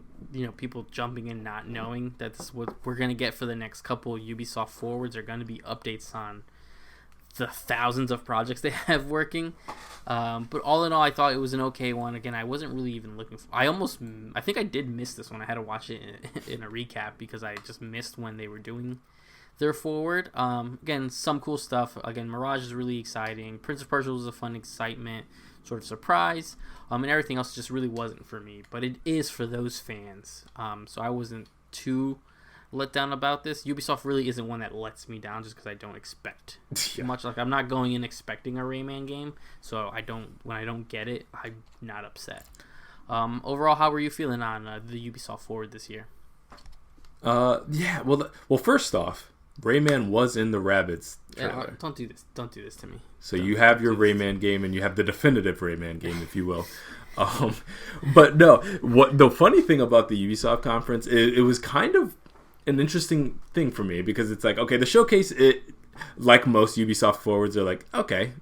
people jumping in not knowing that's what we're going to get for the next couple Ubisoft forwards are going to be updates on the thousands of projects they have working. But all in all, I thought it was an okay one. Again, I wasn't really even looking for... I think I did miss this one. I had to watch it in a recap because I just missed when they were doing their forward. Again, some cool stuff. Again, Mirage is really exciting. Prince of Persia was a fun excitement, sort of surprise. And everything else just really wasn't for me. But it is for those fans. So I wasn't too let down about this. Ubisoft really isn't one that lets me down just because I don't expect too much. Like, I'm not going in expecting a Rayman game. So when I don't get it, I'm not upset. Overall, how were you feeling on the Ubisoft forward this year? Yeah, well, first off, Rayman was in the Rabbids trailer. Yeah, don't do this to me. So you have your Rayman game, and you have the definitive Rayman game, if you will. But no, what the funny thing about the Ubisoft conference, it was kind of an interesting thing for me because it's like, okay, the showcase, like most Ubisoft forwards, are like, okay,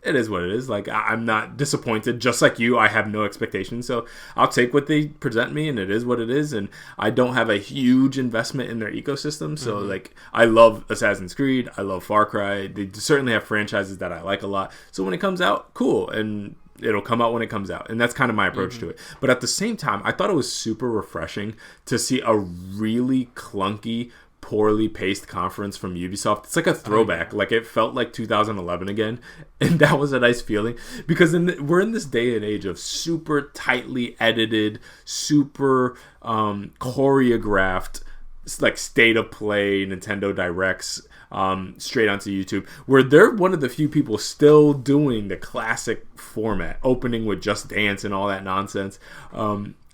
it is what it is. Like, I'm not disappointed. Just like you, I have no expectations. So I'll take what they present me, and it is what it is. And I don't have a huge investment in their ecosystem. So, like, I love Assassin's Creed. I love Far Cry. They certainly have franchises that I like a lot. So when it comes out, cool. And it'll come out when it comes out. And that's kind of my approach to it. But at the same time, I thought it was super refreshing to see a really clunky, poorly paced conference from Ubisoft. It's like a throwback. Oh, yeah. Like, it felt like 2011 again, and that was a nice feeling because we're in this day and age of super tightly edited, super choreographed, like state of play Nintendo Directs straight onto YouTube, where they're one of the few people still doing the classic format, opening with Just Dance and all that nonsense.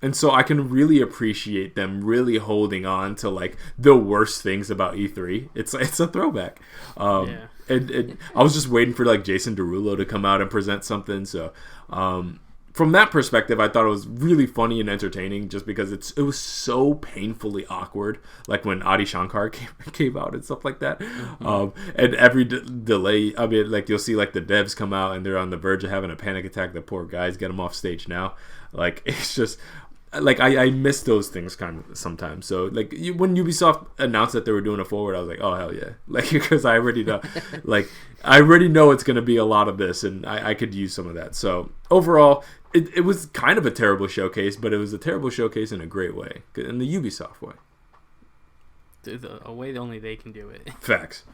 And so I can really appreciate them really holding on to like the worst things about E3. It's a throwback. And I was just waiting for like Jason Derulo to come out and present something. So from that perspective, I thought it was really funny and entertaining just because it was so painfully awkward. Like when Adi Shankar came out and stuff like that. And every delay, I mean, like you'll see like the devs come out and they're on the verge of having a panic attack. The poor guys, get them off stage now. Like, it's just... Like, I miss those things kind of sometimes. So, like, when Ubisoft announced that they were doing a forward, I was like, oh, hell yeah. Like, because I already know, it's going to be a lot of this, and I could use some of that. So, overall, it was kind of a terrible showcase, but it was a terrible showcase in a great way, in the Ubisoft way. A way that only they can do it. Facts.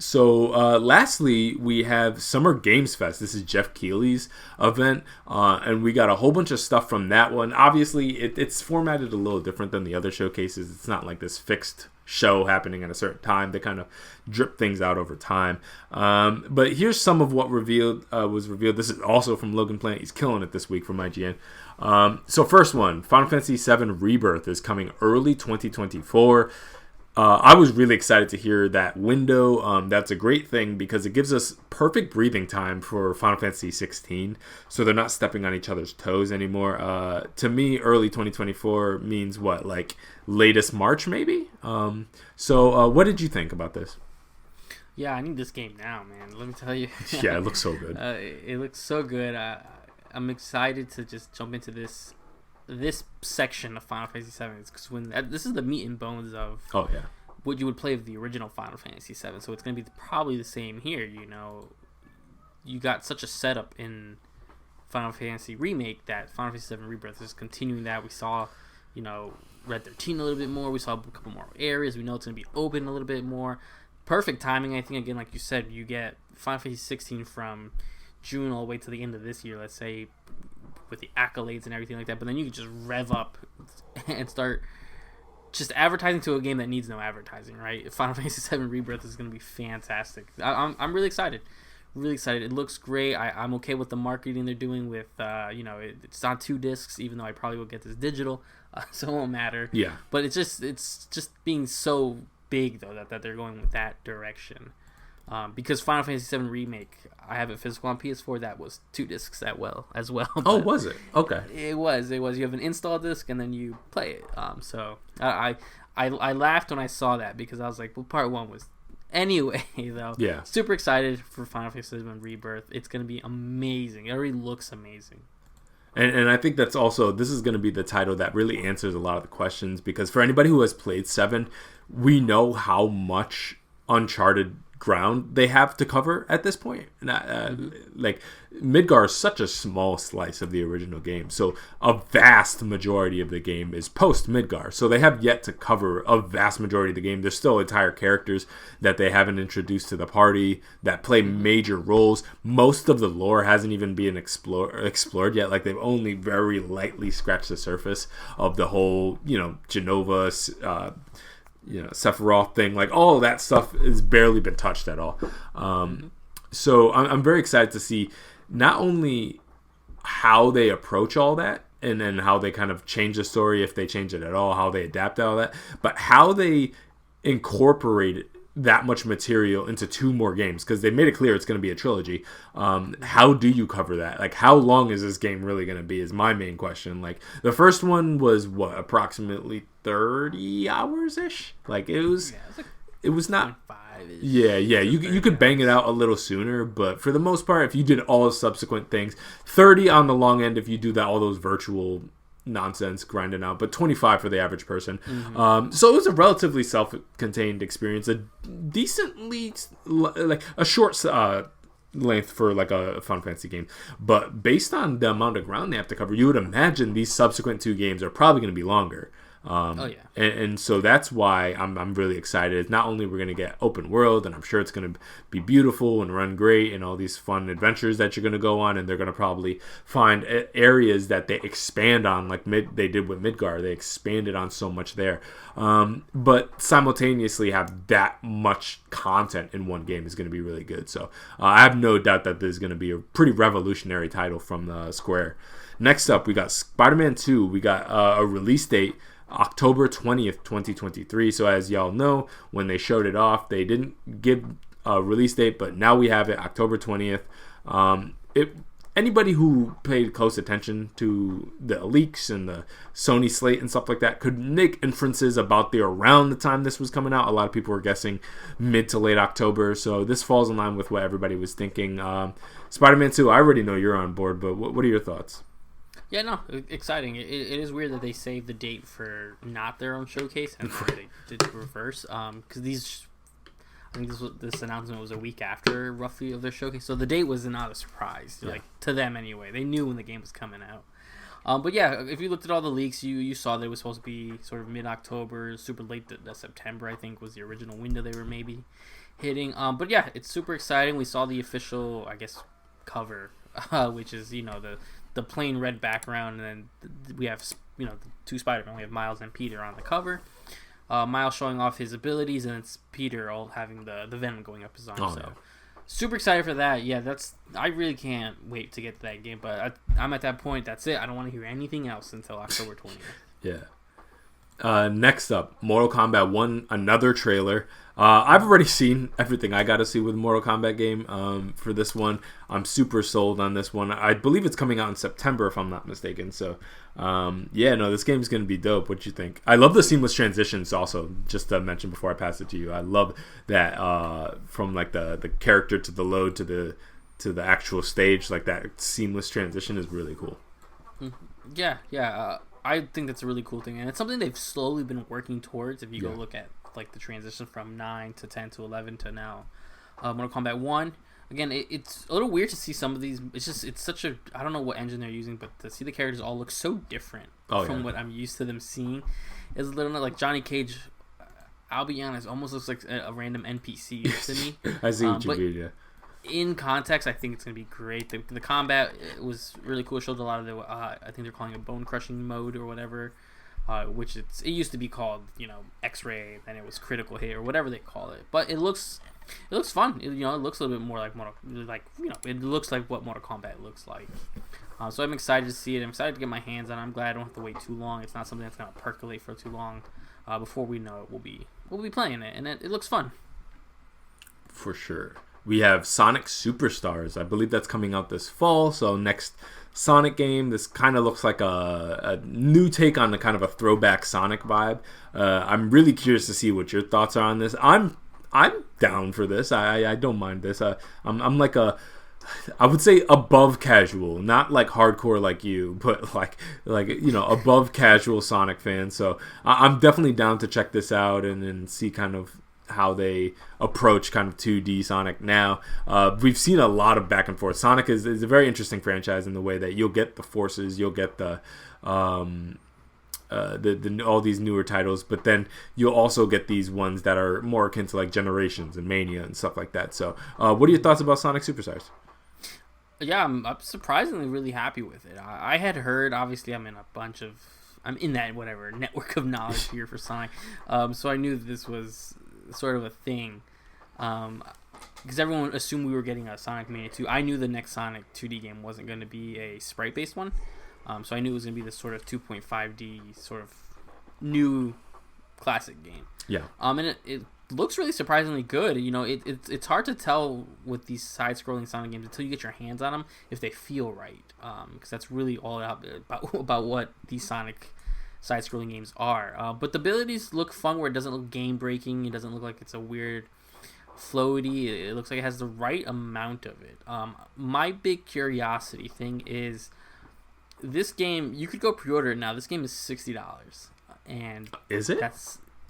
Lastly, we have Summer Games Fest. This is Geoff Keighley's event, and we got a whole bunch of stuff from that one. Obviously, it's formatted a little different than the other showcases. It's not like this fixed show happening at a certain time. They kind of drip things out over time. But here's some of what was revealed. This is also from Logan Plant. He's killing it this week from IGN. So first one, Final Fantasy VII Rebirth is coming early 2024. I was really excited to hear that window. That's a great thing because it gives us perfect breathing time for Final Fantasy 16, so they're not stepping on each other's toes anymore. To me, early 2024 means what, like latest March maybe? What did you think about this? Yeah, I need this game now, man. Let me tell you. Yeah, it looks so good. It looks so good. I'm excited to just jump into this section of Final Fantasy VII, because this is the meat and bones of what you would play with the original Final Fantasy VII. So it's going to be probably the same here. You know, you got such a setup in Final Fantasy Remake that Final Fantasy VII Rebirth is continuing that. We saw, Red 13 a little bit more. We saw a couple more areas. We know it's going to be open a little bit more. Perfect timing, I think. Again, like you said, you get Final Fantasy 16 from June all the way to the end of this year, let's say, with the accolades and everything like that, but then you can just rev up and start just advertising to a game that needs no advertising, right? Final Fantasy VII Rebirth is going to be fantastic. I'm really excited. Really excited. It looks great. I'm okay with the marketing they're doing with, it's on 2 discs, even though I probably will get this digital, so it won't matter. Yeah. But it's just being so big, though, that they're going with that direction. Because Final Fantasy VII Remake, I have it physical on PS4. That was 2 discs as well. Oh, was it? Okay. It was. You have an install disc and then you play it. So I laughed when I saw that because I was like, well, part 1 was anyway, though. Yeah. Super excited for Final Fantasy VII Rebirth. It's gonna be amazing. It already looks amazing. And I think this is going to be the title that really answers a lot of the questions, because for anybody who has played 7, we know how much Uncharted ground they have to cover at this point. Like, Midgar is such a small slice of the original game, so a vast majority of the game is post Midgar, so they have yet to cover a vast majority of the game. There's still entire characters that they haven't introduced to the party that play major roles. Most of the lore hasn't even been explored yet. Like, they've only very lightly scratched the surface of the whole Genova Sephiroth thing. Like, all of that stuff has barely been touched at all. So I'm very excited to see not only how they approach all that, and then how they kind of change the story, if they change it at all, how they adapt all that, but how they incorporate that much material into 2 more games, because they made it clear it's going to be a trilogy. How do you cover that? Like, how long is this game really going to be is my main question. Like, the first one was approximately 30 hours ish. Like, it was not 5-ish. Yeah, you could bang it out a little sooner, but for the most part, if you did all the subsequent things, 30 on the long end if you do all those virtual nonsense grinding out, but 25 for the average person. So it was a relatively self-contained experience, a decently like a short length for like a Final Fantasy game, but based on the amount of ground they have to cover, you would imagine these subsequent 2 games are probably going to be longer. And so that's why I'm really excited. Not only we're going to get open world, and I'm sure it's going to be beautiful and run great and all these fun adventures that you're going to go on, and they're going to probably find areas that they expand on, like they did with Midgar. They expanded on so much there, but simultaneously have that much content in one game is going to be really good. So I have no doubt that this is going to be a pretty revolutionary title from Square. Next up, we got Spider-Man 2. We got a release date, October 20th, 2023. So as y'all know, when they showed it off, they didn't give a release date, but now we have it, October 20th. Anybody who paid close attention to the leaks and the Sony slate and stuff like that could make inferences about around the time this was coming out. A lot of people were guessing mid to late October, so this falls in line with what everybody was thinking. Spider-Man 2, I already know you're on board, but what are your thoughts? Yeah, no, exciting. It is weird that they saved the date for not their own showcase, and they did reverse. Because I think this announcement was a week after, roughly, of their showcase. So the date was not a surprise, like to them anyway. They knew when the game was coming out. But yeah, if you looked at all the leaks, you saw that it was supposed to be sort of mid-October, super late September, I think, was the original window they were maybe hitting. But yeah, it's super exciting. We saw the official, I guess, cover, which is the plain red background, and then we have the two Spider-Man. We have Miles and Peter on the cover. Miles showing off his abilities, and it's Peter all having the venom going up his arm. Oh, so yeah. super excited for that. Yeah, I really can't wait to get to that game. But I'm at that point. That's it. I don't want to hear anything else until October 20th. Yeah. Next up, Mortal Kombat 1, another trailer. I've already seen everything I got to see with Mortal Kombat game for this one. I'm super sold on this one. I believe it's coming out in September, if I'm not mistaken. So, this game's going to be dope. What you think? I love the seamless transitions also, just to mention before I pass it to you. I love that from like the character to the load to the actual stage. Like that seamless transition is really cool. Yeah. I think that's a really cool thing, and it's something they've slowly been working towards. If you go look at like the transition from 9 to 10 to 11 to now Mortal Kombat 1, again, it's a little weird to see some of these. It's such a, I don't know what engine they're using, but to see the characters all look so different from what I'm used to them seeing. It's a little like Johnny Cage, I'll be honest, almost looks like a random NPC to me. I see what you mean, yeah. In context, I think it's going to be great. The combat was really cool. It showed a lot of the, I think they're calling it bone crushing mode or whatever, which it used to be called, X-ray, then it was critical hit or whatever they call it. But it looks fun. It looks a little bit more like it looks like what Mortal Kombat looks like. So I'm excited to see it. I'm excited to get my hands on it. I'm glad I don't have to wait too long. It's not something that's going to percolate for too long. Before we know it, we'll be playing it, and it looks fun. For sure. We have Sonic Superstars. I believe that's coming out this fall. So next Sonic game. This kind of looks like a new take on the kind of a throwback Sonic vibe. I'm really curious to see what your thoughts are on this. I'm down for this. I don't mind this. I'm like I would say above casual, not like hardcore like you, but like above casual Sonic fan. So I'm definitely down to check this out and see kind of how they approach kind of 2D Sonic now. We've seen a lot of back and forth. Sonic is a very interesting franchise in the way that you'll get the forces, you'll get the all these newer titles, but then you'll also get these ones that are more akin to like Generations and Mania and stuff like that. So what are your thoughts about Sonic Superstars? Yeah, I'm surprisingly really happy with it. I had heard, obviously I'm in that whatever network of knowledge here for Sonic, so I knew this was sort of a thing, because everyone assumed we were getting a Sonic Mania 2. I knew the next Sonic 2D game wasn't going to be a sprite-based one, so I knew it was going to be this sort of 2.5D sort of new classic game. Yeah. And it looks really surprisingly good. It's hard to tell with these side-scrolling Sonic games until you get your hands on them if they feel right, because that's really all about what these Sonic side-scrolling games are. But the abilities look fun where it doesn't look game-breaking. It doesn't look like it's a weird floaty. It looks like it has the right amount of it. My big curiosity thing is this game, you could go pre-order it now. This game is $60. And is it?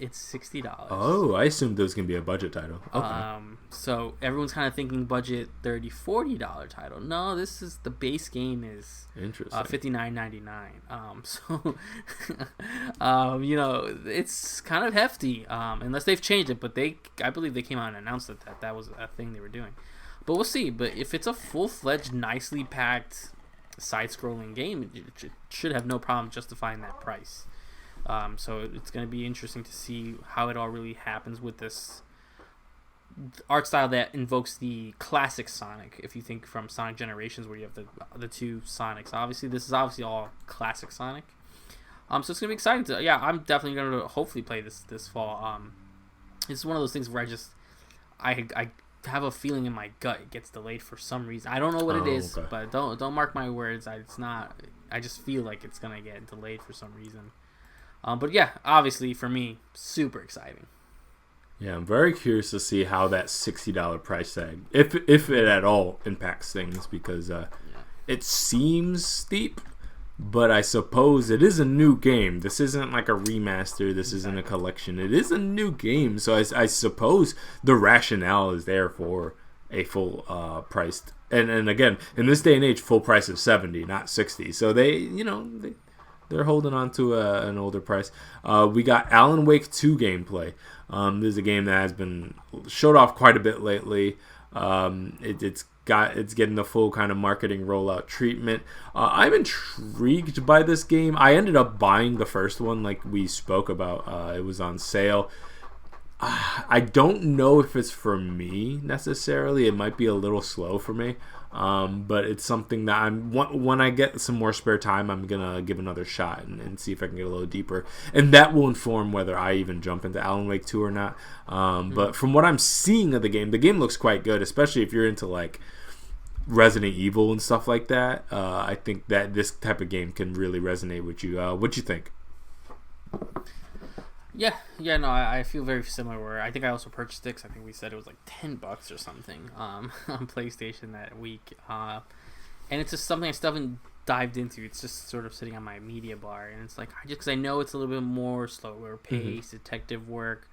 It's $60. Oh, I assumed it was going to be a budget title. Okay. So everyone's kind of thinking budget $30, $40 title. No, this is the base game is $59.99. So it's kind of hefty. Unless they've changed it, but I believe they came out and announced that was a thing they were doing. But we'll see. But if it's a full-fledged, nicely packed side-scrolling game, it should have no problem justifying that price. So it's going to be interesting to see how it all really happens with this art style that invokes the classic Sonic. If you think from Sonic Generations, where you have the two Sonics, this is obviously all classic Sonic. So it's going to be exciting I'm definitely going to hopefully play this fall. It's one of those things where I have a feeling in my gut it gets delayed for some reason. I don't know what it is, okay. But don't mark my words. I just feel like it's going to get delayed for some reason. But yeah, obviously for me, super exciting. Yeah, I'm very curious to see how that $60 price tag, if it at all impacts things, because it seems steep, but I suppose it is a new game. This isn't like a remaster. This isn't a collection. It is a new game, so I suppose the rationale is there for a full priced. And again, in this day and age, full price is $70, not $60. So they're holding on to an older price. We got Alan Wake 2 gameplay. This is a game that has been showed off quite a bit lately. It's getting the full kind of marketing rollout treatment. I'm intrigued by this game. I ended up buying the first one, like we spoke about. It was on sale. I don't know if it's for me necessarily. It might be a little slow for me, but it's something that when I get some more spare time, I'm gonna give another shot and see if I can get a little deeper, and that will inform whether I even jump into Alan Wake 2 or not. But from what I'm seeing of the game looks quite good, especially if you're into like Resident Evil and stuff like that. I think that this type of game can really resonate with you. What you think? Yeah, no, I feel very similar. Where I think I also purchased it 'cause I think we said it was like $10 or something on PlayStation that week, and it's just something I still haven't dived into. It's just sort of sitting on my media bar, and it's like because I know it's a little bit more slower pace, detective work,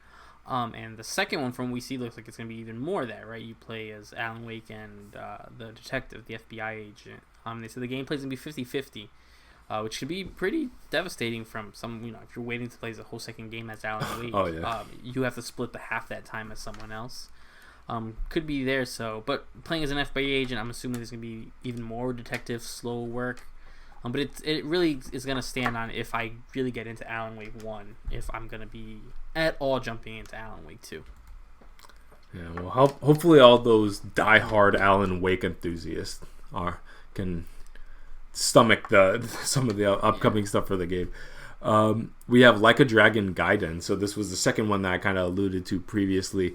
and the second one from WeC looks like it's gonna be even more of that, right? You play as Alan Wake and the detective, the FBI agent. They said the gameplay's gonna be 50-50. Which could be pretty devastating from some, if you're waiting to play the whole second game as Alan Wake, you have to split the half that time as someone else. Could be there, but playing as an FBI agent, I'm assuming there's going to be even more detective, slow work. But it really is going to stand on if I really get into Alan Wake 1, if I'm going to be at all jumping into Alan Wake 2. Yeah, well, hopefully all those die-hard Alan Wake enthusiasts can stomach some of the upcoming stuff for the game. We have Like a Dragon Gaiden. So this was the second one that I kind of alluded to previously.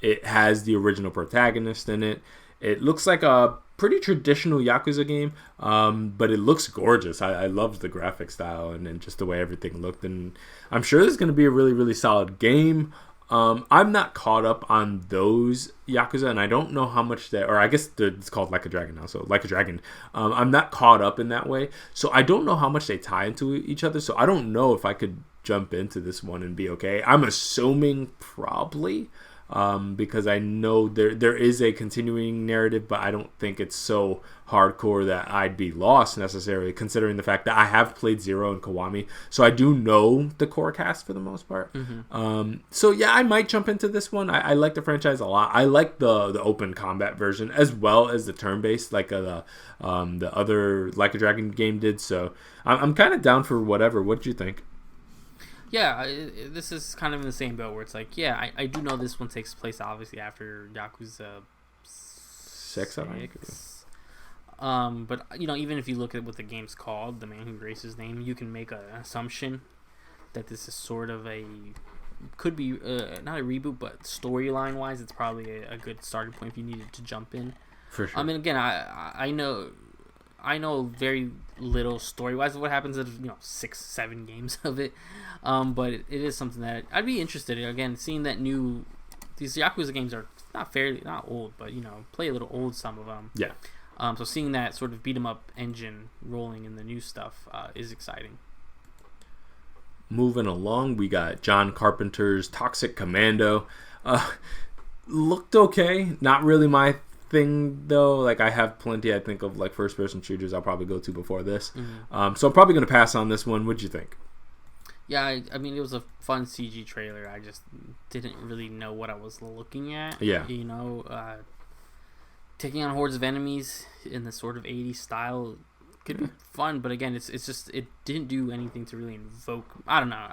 It has the original protagonist in it. It looks like a pretty traditional Yakuza game, but it looks gorgeous. I loved the graphic style and just the way everything looked. And I'm sure this is going to be a really, really solid game. I'm not caught up on those Yakuza, and I don't know how much or I guess it's called Like a Dragon now, so Like a Dragon. I'm not caught up in that way, so I don't know how much they tie into each other, so I don't know if I could jump into this one and be okay. I'm assuming probably, because I know there is a continuing narrative, but I don't think it's so hardcore that I'd be lost necessarily, considering the fact that I have played Zero and Kiwami, so I do know the core cast for the most part. So yeah, I might jump into this one. I like the franchise a lot. I like the open combat version as well as the turn-based, like the other Like a Dragon game did. So I'm kind of down for whatever. What do you think? Yeah, this is kind of in the same boat where it's like, yeah, I do know this one takes place obviously after Yakuza 6, I think. But even if you look at what the game's called, The Man Who Graces Name, you can make an assumption that this is sort of could be not a reboot, but storyline wise, it's probably a good starting point if you needed to jump in. For sure. I mean, again, I know very little story wise of what happens in 6-7 games of it, but it is something that I'd be interested in. Again, seeing that these Yakuza games are not old, but play a little old, some of them. Yeah. So seeing that sort of beat 'em up engine rolling in the new stuff is exciting. Moving along, we got John Carpenter's Toxic Commando. Looked okay. Not really my thing though. Like I have plenty, I think, of like first person shooters I'll probably go to before this. So I'm probably gonna pass on this one. What'd you think? Yeah, I mean it was a fun CG trailer. I just didn't really know what I was looking at. Yeah. Taking on hordes of enemies in the sort of 80s style could be fun, but again, it's just it didn't do anything to really invoke. I don't know.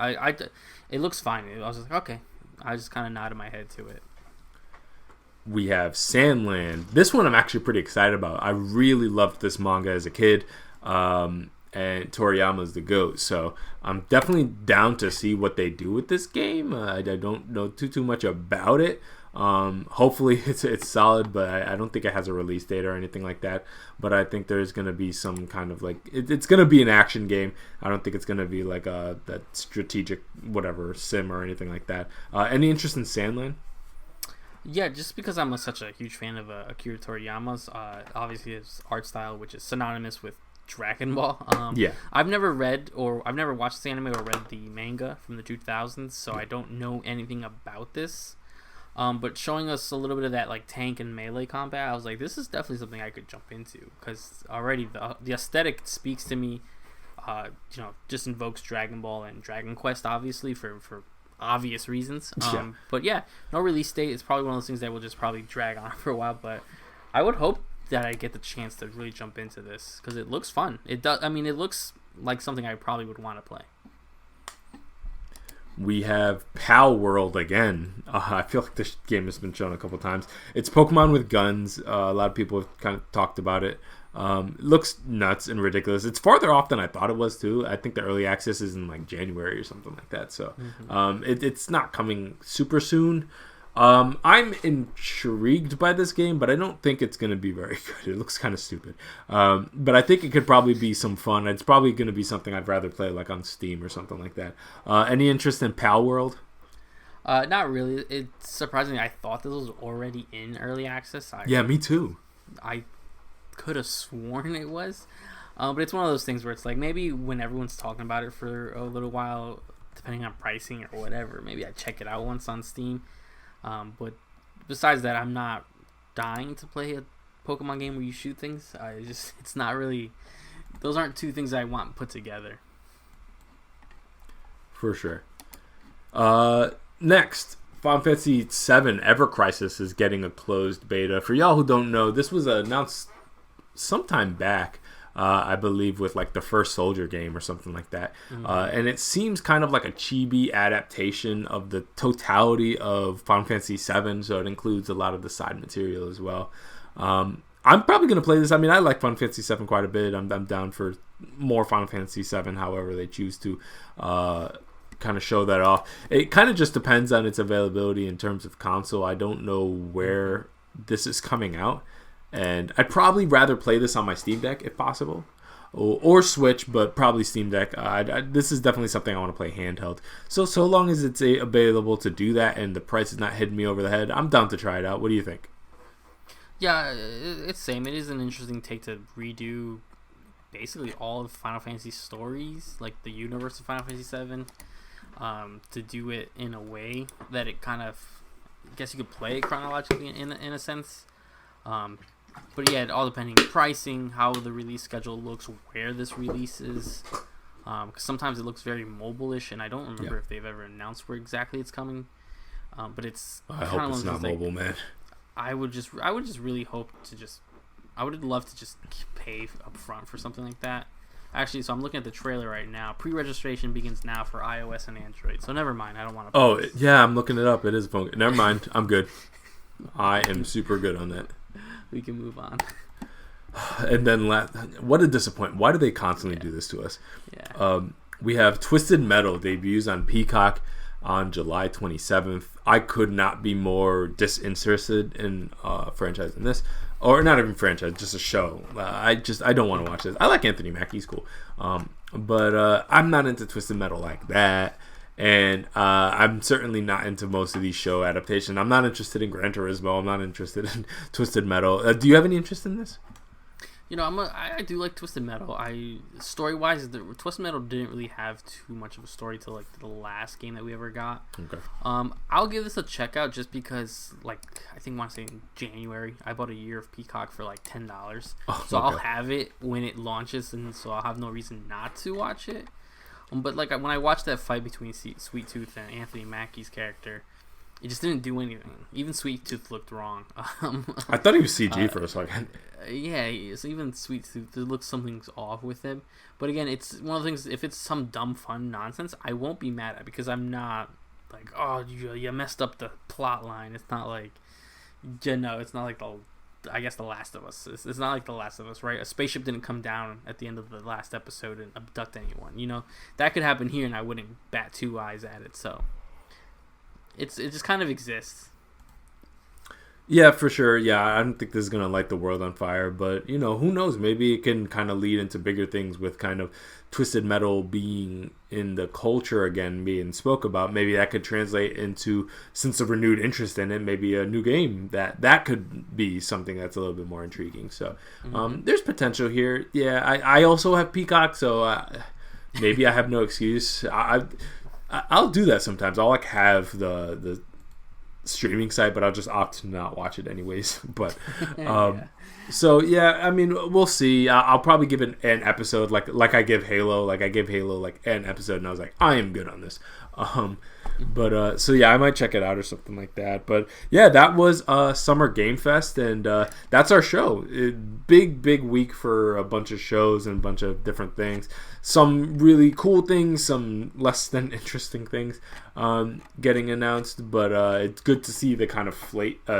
It looks fine. I was just like, okay. I just kind of nodded my head to it. We have Sandland. This one I'm actually pretty excited about. I really loved this manga as a kid, and Toriyama's the GOAT, so I'm definitely down to see what they do with this game. I don't know too much about it. Hopefully it's solid, but I don't think it has a release date or anything like that. But I think there's going to be some kind of like it's going to be an action game. I don't think it's going to be like that strategic whatever sim or anything like that. Any interest in Sandland? Yeah, just because I'm such a huge fan of Akira Toriyama's, obviously his art style, which is synonymous with Dragon Ball. Yeah. I've never watched the anime or read the manga from the 2000s, so I don't know anything about this. But showing us a little bit of that like tank and melee combat, I was like, this is definitely something I could jump into because already the aesthetic speaks to me. Just invokes Dragon Ball and Dragon Quest, obviously for obvious reasons. Yeah. But yeah, no release date. It's probably one of those things that will just probably drag on for a while. But I would hope that I get the chance to really jump into this because it looks fun. It does. I mean, it looks like something I probably would want to play. We have Pal World again. I feel like this game has been shown a couple times. It's Pokemon with guns. A lot of people have kind of talked about it. It looks nuts and ridiculous. It's farther off than I thought it was too. I think the early access is in like January or something like that. So it's not coming super soon. I'm intrigued by this game, but I don't think it's going to be very good. It looks kind of stupid. But I think it could probably be some fun. It's probably going to be something I'd rather play like on Steam or something like that. Any interest in Pal World? Not really. It's surprising. I thought this was already in early access. Yeah, me too. I could have sworn it was. But it's one of those things where it's like maybe when everyone's talking about it for a little while, depending on pricing or whatever, maybe I check it out once on Steam. But besides that, I'm not dying to play a Pokemon game where you shoot things. It's not really. Those aren't two things I want put together. For sure. Next, Final Fantasy VII Ever Crisis is getting a closed beta. For y'all who don't know, this was announced sometime back. I believe with like the first Soldier game or something like that. And it seems kind of like a chibi adaptation of the totality of Final Fantasy VII, so it includes a lot of the side material as well. I'm probably going to play this. I mean, I like Final Fantasy VII quite a bit. I'm down for more Final Fantasy VII, however they choose to kind of show that off. It kind of just depends on its availability in terms of console. I don't know where this is coming out. And I'd probably rather play this on my Steam Deck if possible, or Switch, but probably Steam Deck. This is definitely something I want to play handheld. So long as it's available to do that and the price is not hitting me over the head, I'm down to try it out. What do you think? Yeah, it's same. It is an interesting take to redo basically all of Final Fantasy stories, like the universe of Final Fantasy VII, to do it in a way that it kind of, I guess you could play it chronologically in a sense. But yeah, all depending pricing, how the release schedule looks, where this release is. Because sometimes it looks very mobile-ish, and I don't remember if they've ever announced where exactly it's coming. But it's. I hope it's not mobile, man. I would just really hope to I would love to just pay up front for something like that. Actually, so I'm looking at the trailer right now. Pre-registration begins now for iOS and Android. So never mind, I don't want to. Oh yeah, I'm looking it up. It is phone. Never mind, I'm good. I am super good on that. We can move on. And then, what a disappointment. Why do they constantly do this to us? Yeah. We have Twisted Metal debuts on Peacock on July 27th. I could not be more disinterested in franchise than this. Or not even franchise, just a show. I don't want to watch this. I like Anthony Mackie, he's cool. But I'm not into Twisted Metal like that. And I'm certainly not into most of these show adaptations. I'm not interested in Gran Turismo. I'm not interested in Twisted Metal. Do you have any interest in this? You know, I do like Twisted Metal. Story-wise, Twisted Metal didn't really have too much of a story till like the last game that we ever got. Okay. I'll give this a check out just because, like, I think I want to say in January, I bought a year of Peacock for like $10. So okay. I'll have it when it launches, and so I'll have no reason not to watch it. But like when I watched that fight between Sweet Tooth and Anthony Mackie's character, it just didn't do anything. Even Sweet Tooth looked wrong. I thought he was CG for a second. Yeah, so even Sweet Tooth, there looks something's off with him. But again, it's one of the things. If it's some dumb fun nonsense, I won't be mad at it because I'm not like, oh, you messed up the plot line. It's not like, it's not like I guess The Last of Us. It's not like The Last of Us, right? A spaceship didn't come down at the end of the last episode and abduct anyone. You know, that could happen here, and I wouldn't bat two eyes at it. So it just kind of exists. Yeah, for sure. Yeah, I don't think this is going to light the world on fire, but, you know, who knows? Maybe it can kind of lead into bigger things with kind of Twisted Metal being in the culture again, being spoke about. Maybe that could translate into, since a renewed interest in it, maybe a new game. That could be something that's a little bit more intriguing. So there's potential here. Yeah, I also have Peacock, so maybe I have no excuse. I'll do that sometimes. I'll like have the streaming site, but I'll just opt to not watch it anyways. But so yeah, I mean, we'll see. I'll probably give it an episode like I give Halo. Like I give Halo like an episode, and I was like, I am good on this. But so yeah, I might check it out or something like that. But yeah, that was Summer Game Fest, and that's our show. Big week for a bunch of shows and a bunch of different things. Some really cool things, some less than interesting things getting announced. But it's good to see the kind of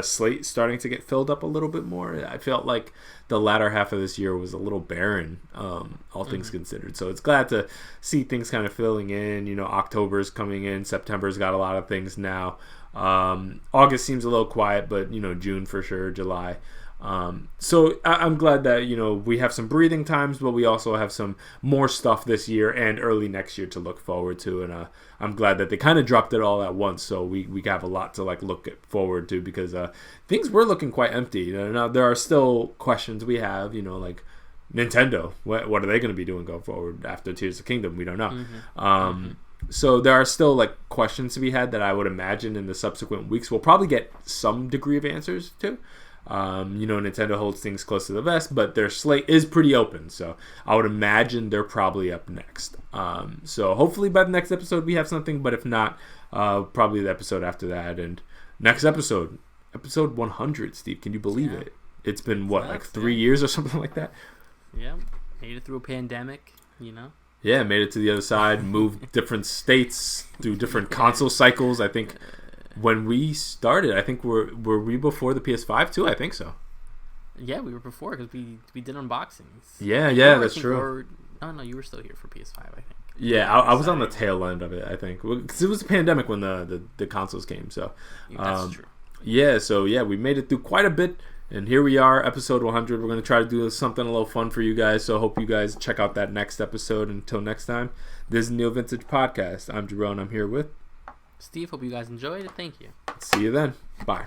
slate starting to get filled up a little bit more. I felt like the latter half of this year was a little barren, all things considered. So it's glad to see things kind of filling in. You know, October's coming in, September's got a lot of things now. August seems a little quiet, but you know, June for sure, July. So I'm glad that, you know, we have some breathing times, but we also have some more stuff this year and early next year to look forward to. And I'm glad that they kind of dropped it all at once, so we have a lot to like look forward to, because things were looking quite empty. You know, now there are still questions we have, you know, like Nintendo. What are they going to be doing going forward after Tears of the Kingdom? We don't know. So there are still like questions to be had that I would imagine in the subsequent weeks we'll probably get some degree of answers to. You know, Nintendo holds things close to the vest, but their slate is pretty open, so I would imagine they're probably up next. So hopefully by the next episode we have something, but if not, probably the episode after that. And next episode 100, Steve, can you believe it? It's been like 3 years or something like that. Yeah, made it through a pandemic, you know. Yeah, made it to the other side, moved different states through different console cycles. I think when we started, I think were we before the PS5 too? I think so. Yeah, we were before, because we did unboxings. Yeah, that's true. No, you were still here for PS5, I think. Yeah, I was on the tail end of it, I think, because it was a pandemic when the consoles came. So that's true. Yeah, so yeah, we made it through quite a bit. And here we are, episode 100. We're going to try to do something a little fun for you guys. So I hope you guys check out that next episode. Until next time, this is NeoVintage Podcast. I'm Jerome. I'm here with Steve. Hope you guys enjoyed it. Thank you. See you then. Bye.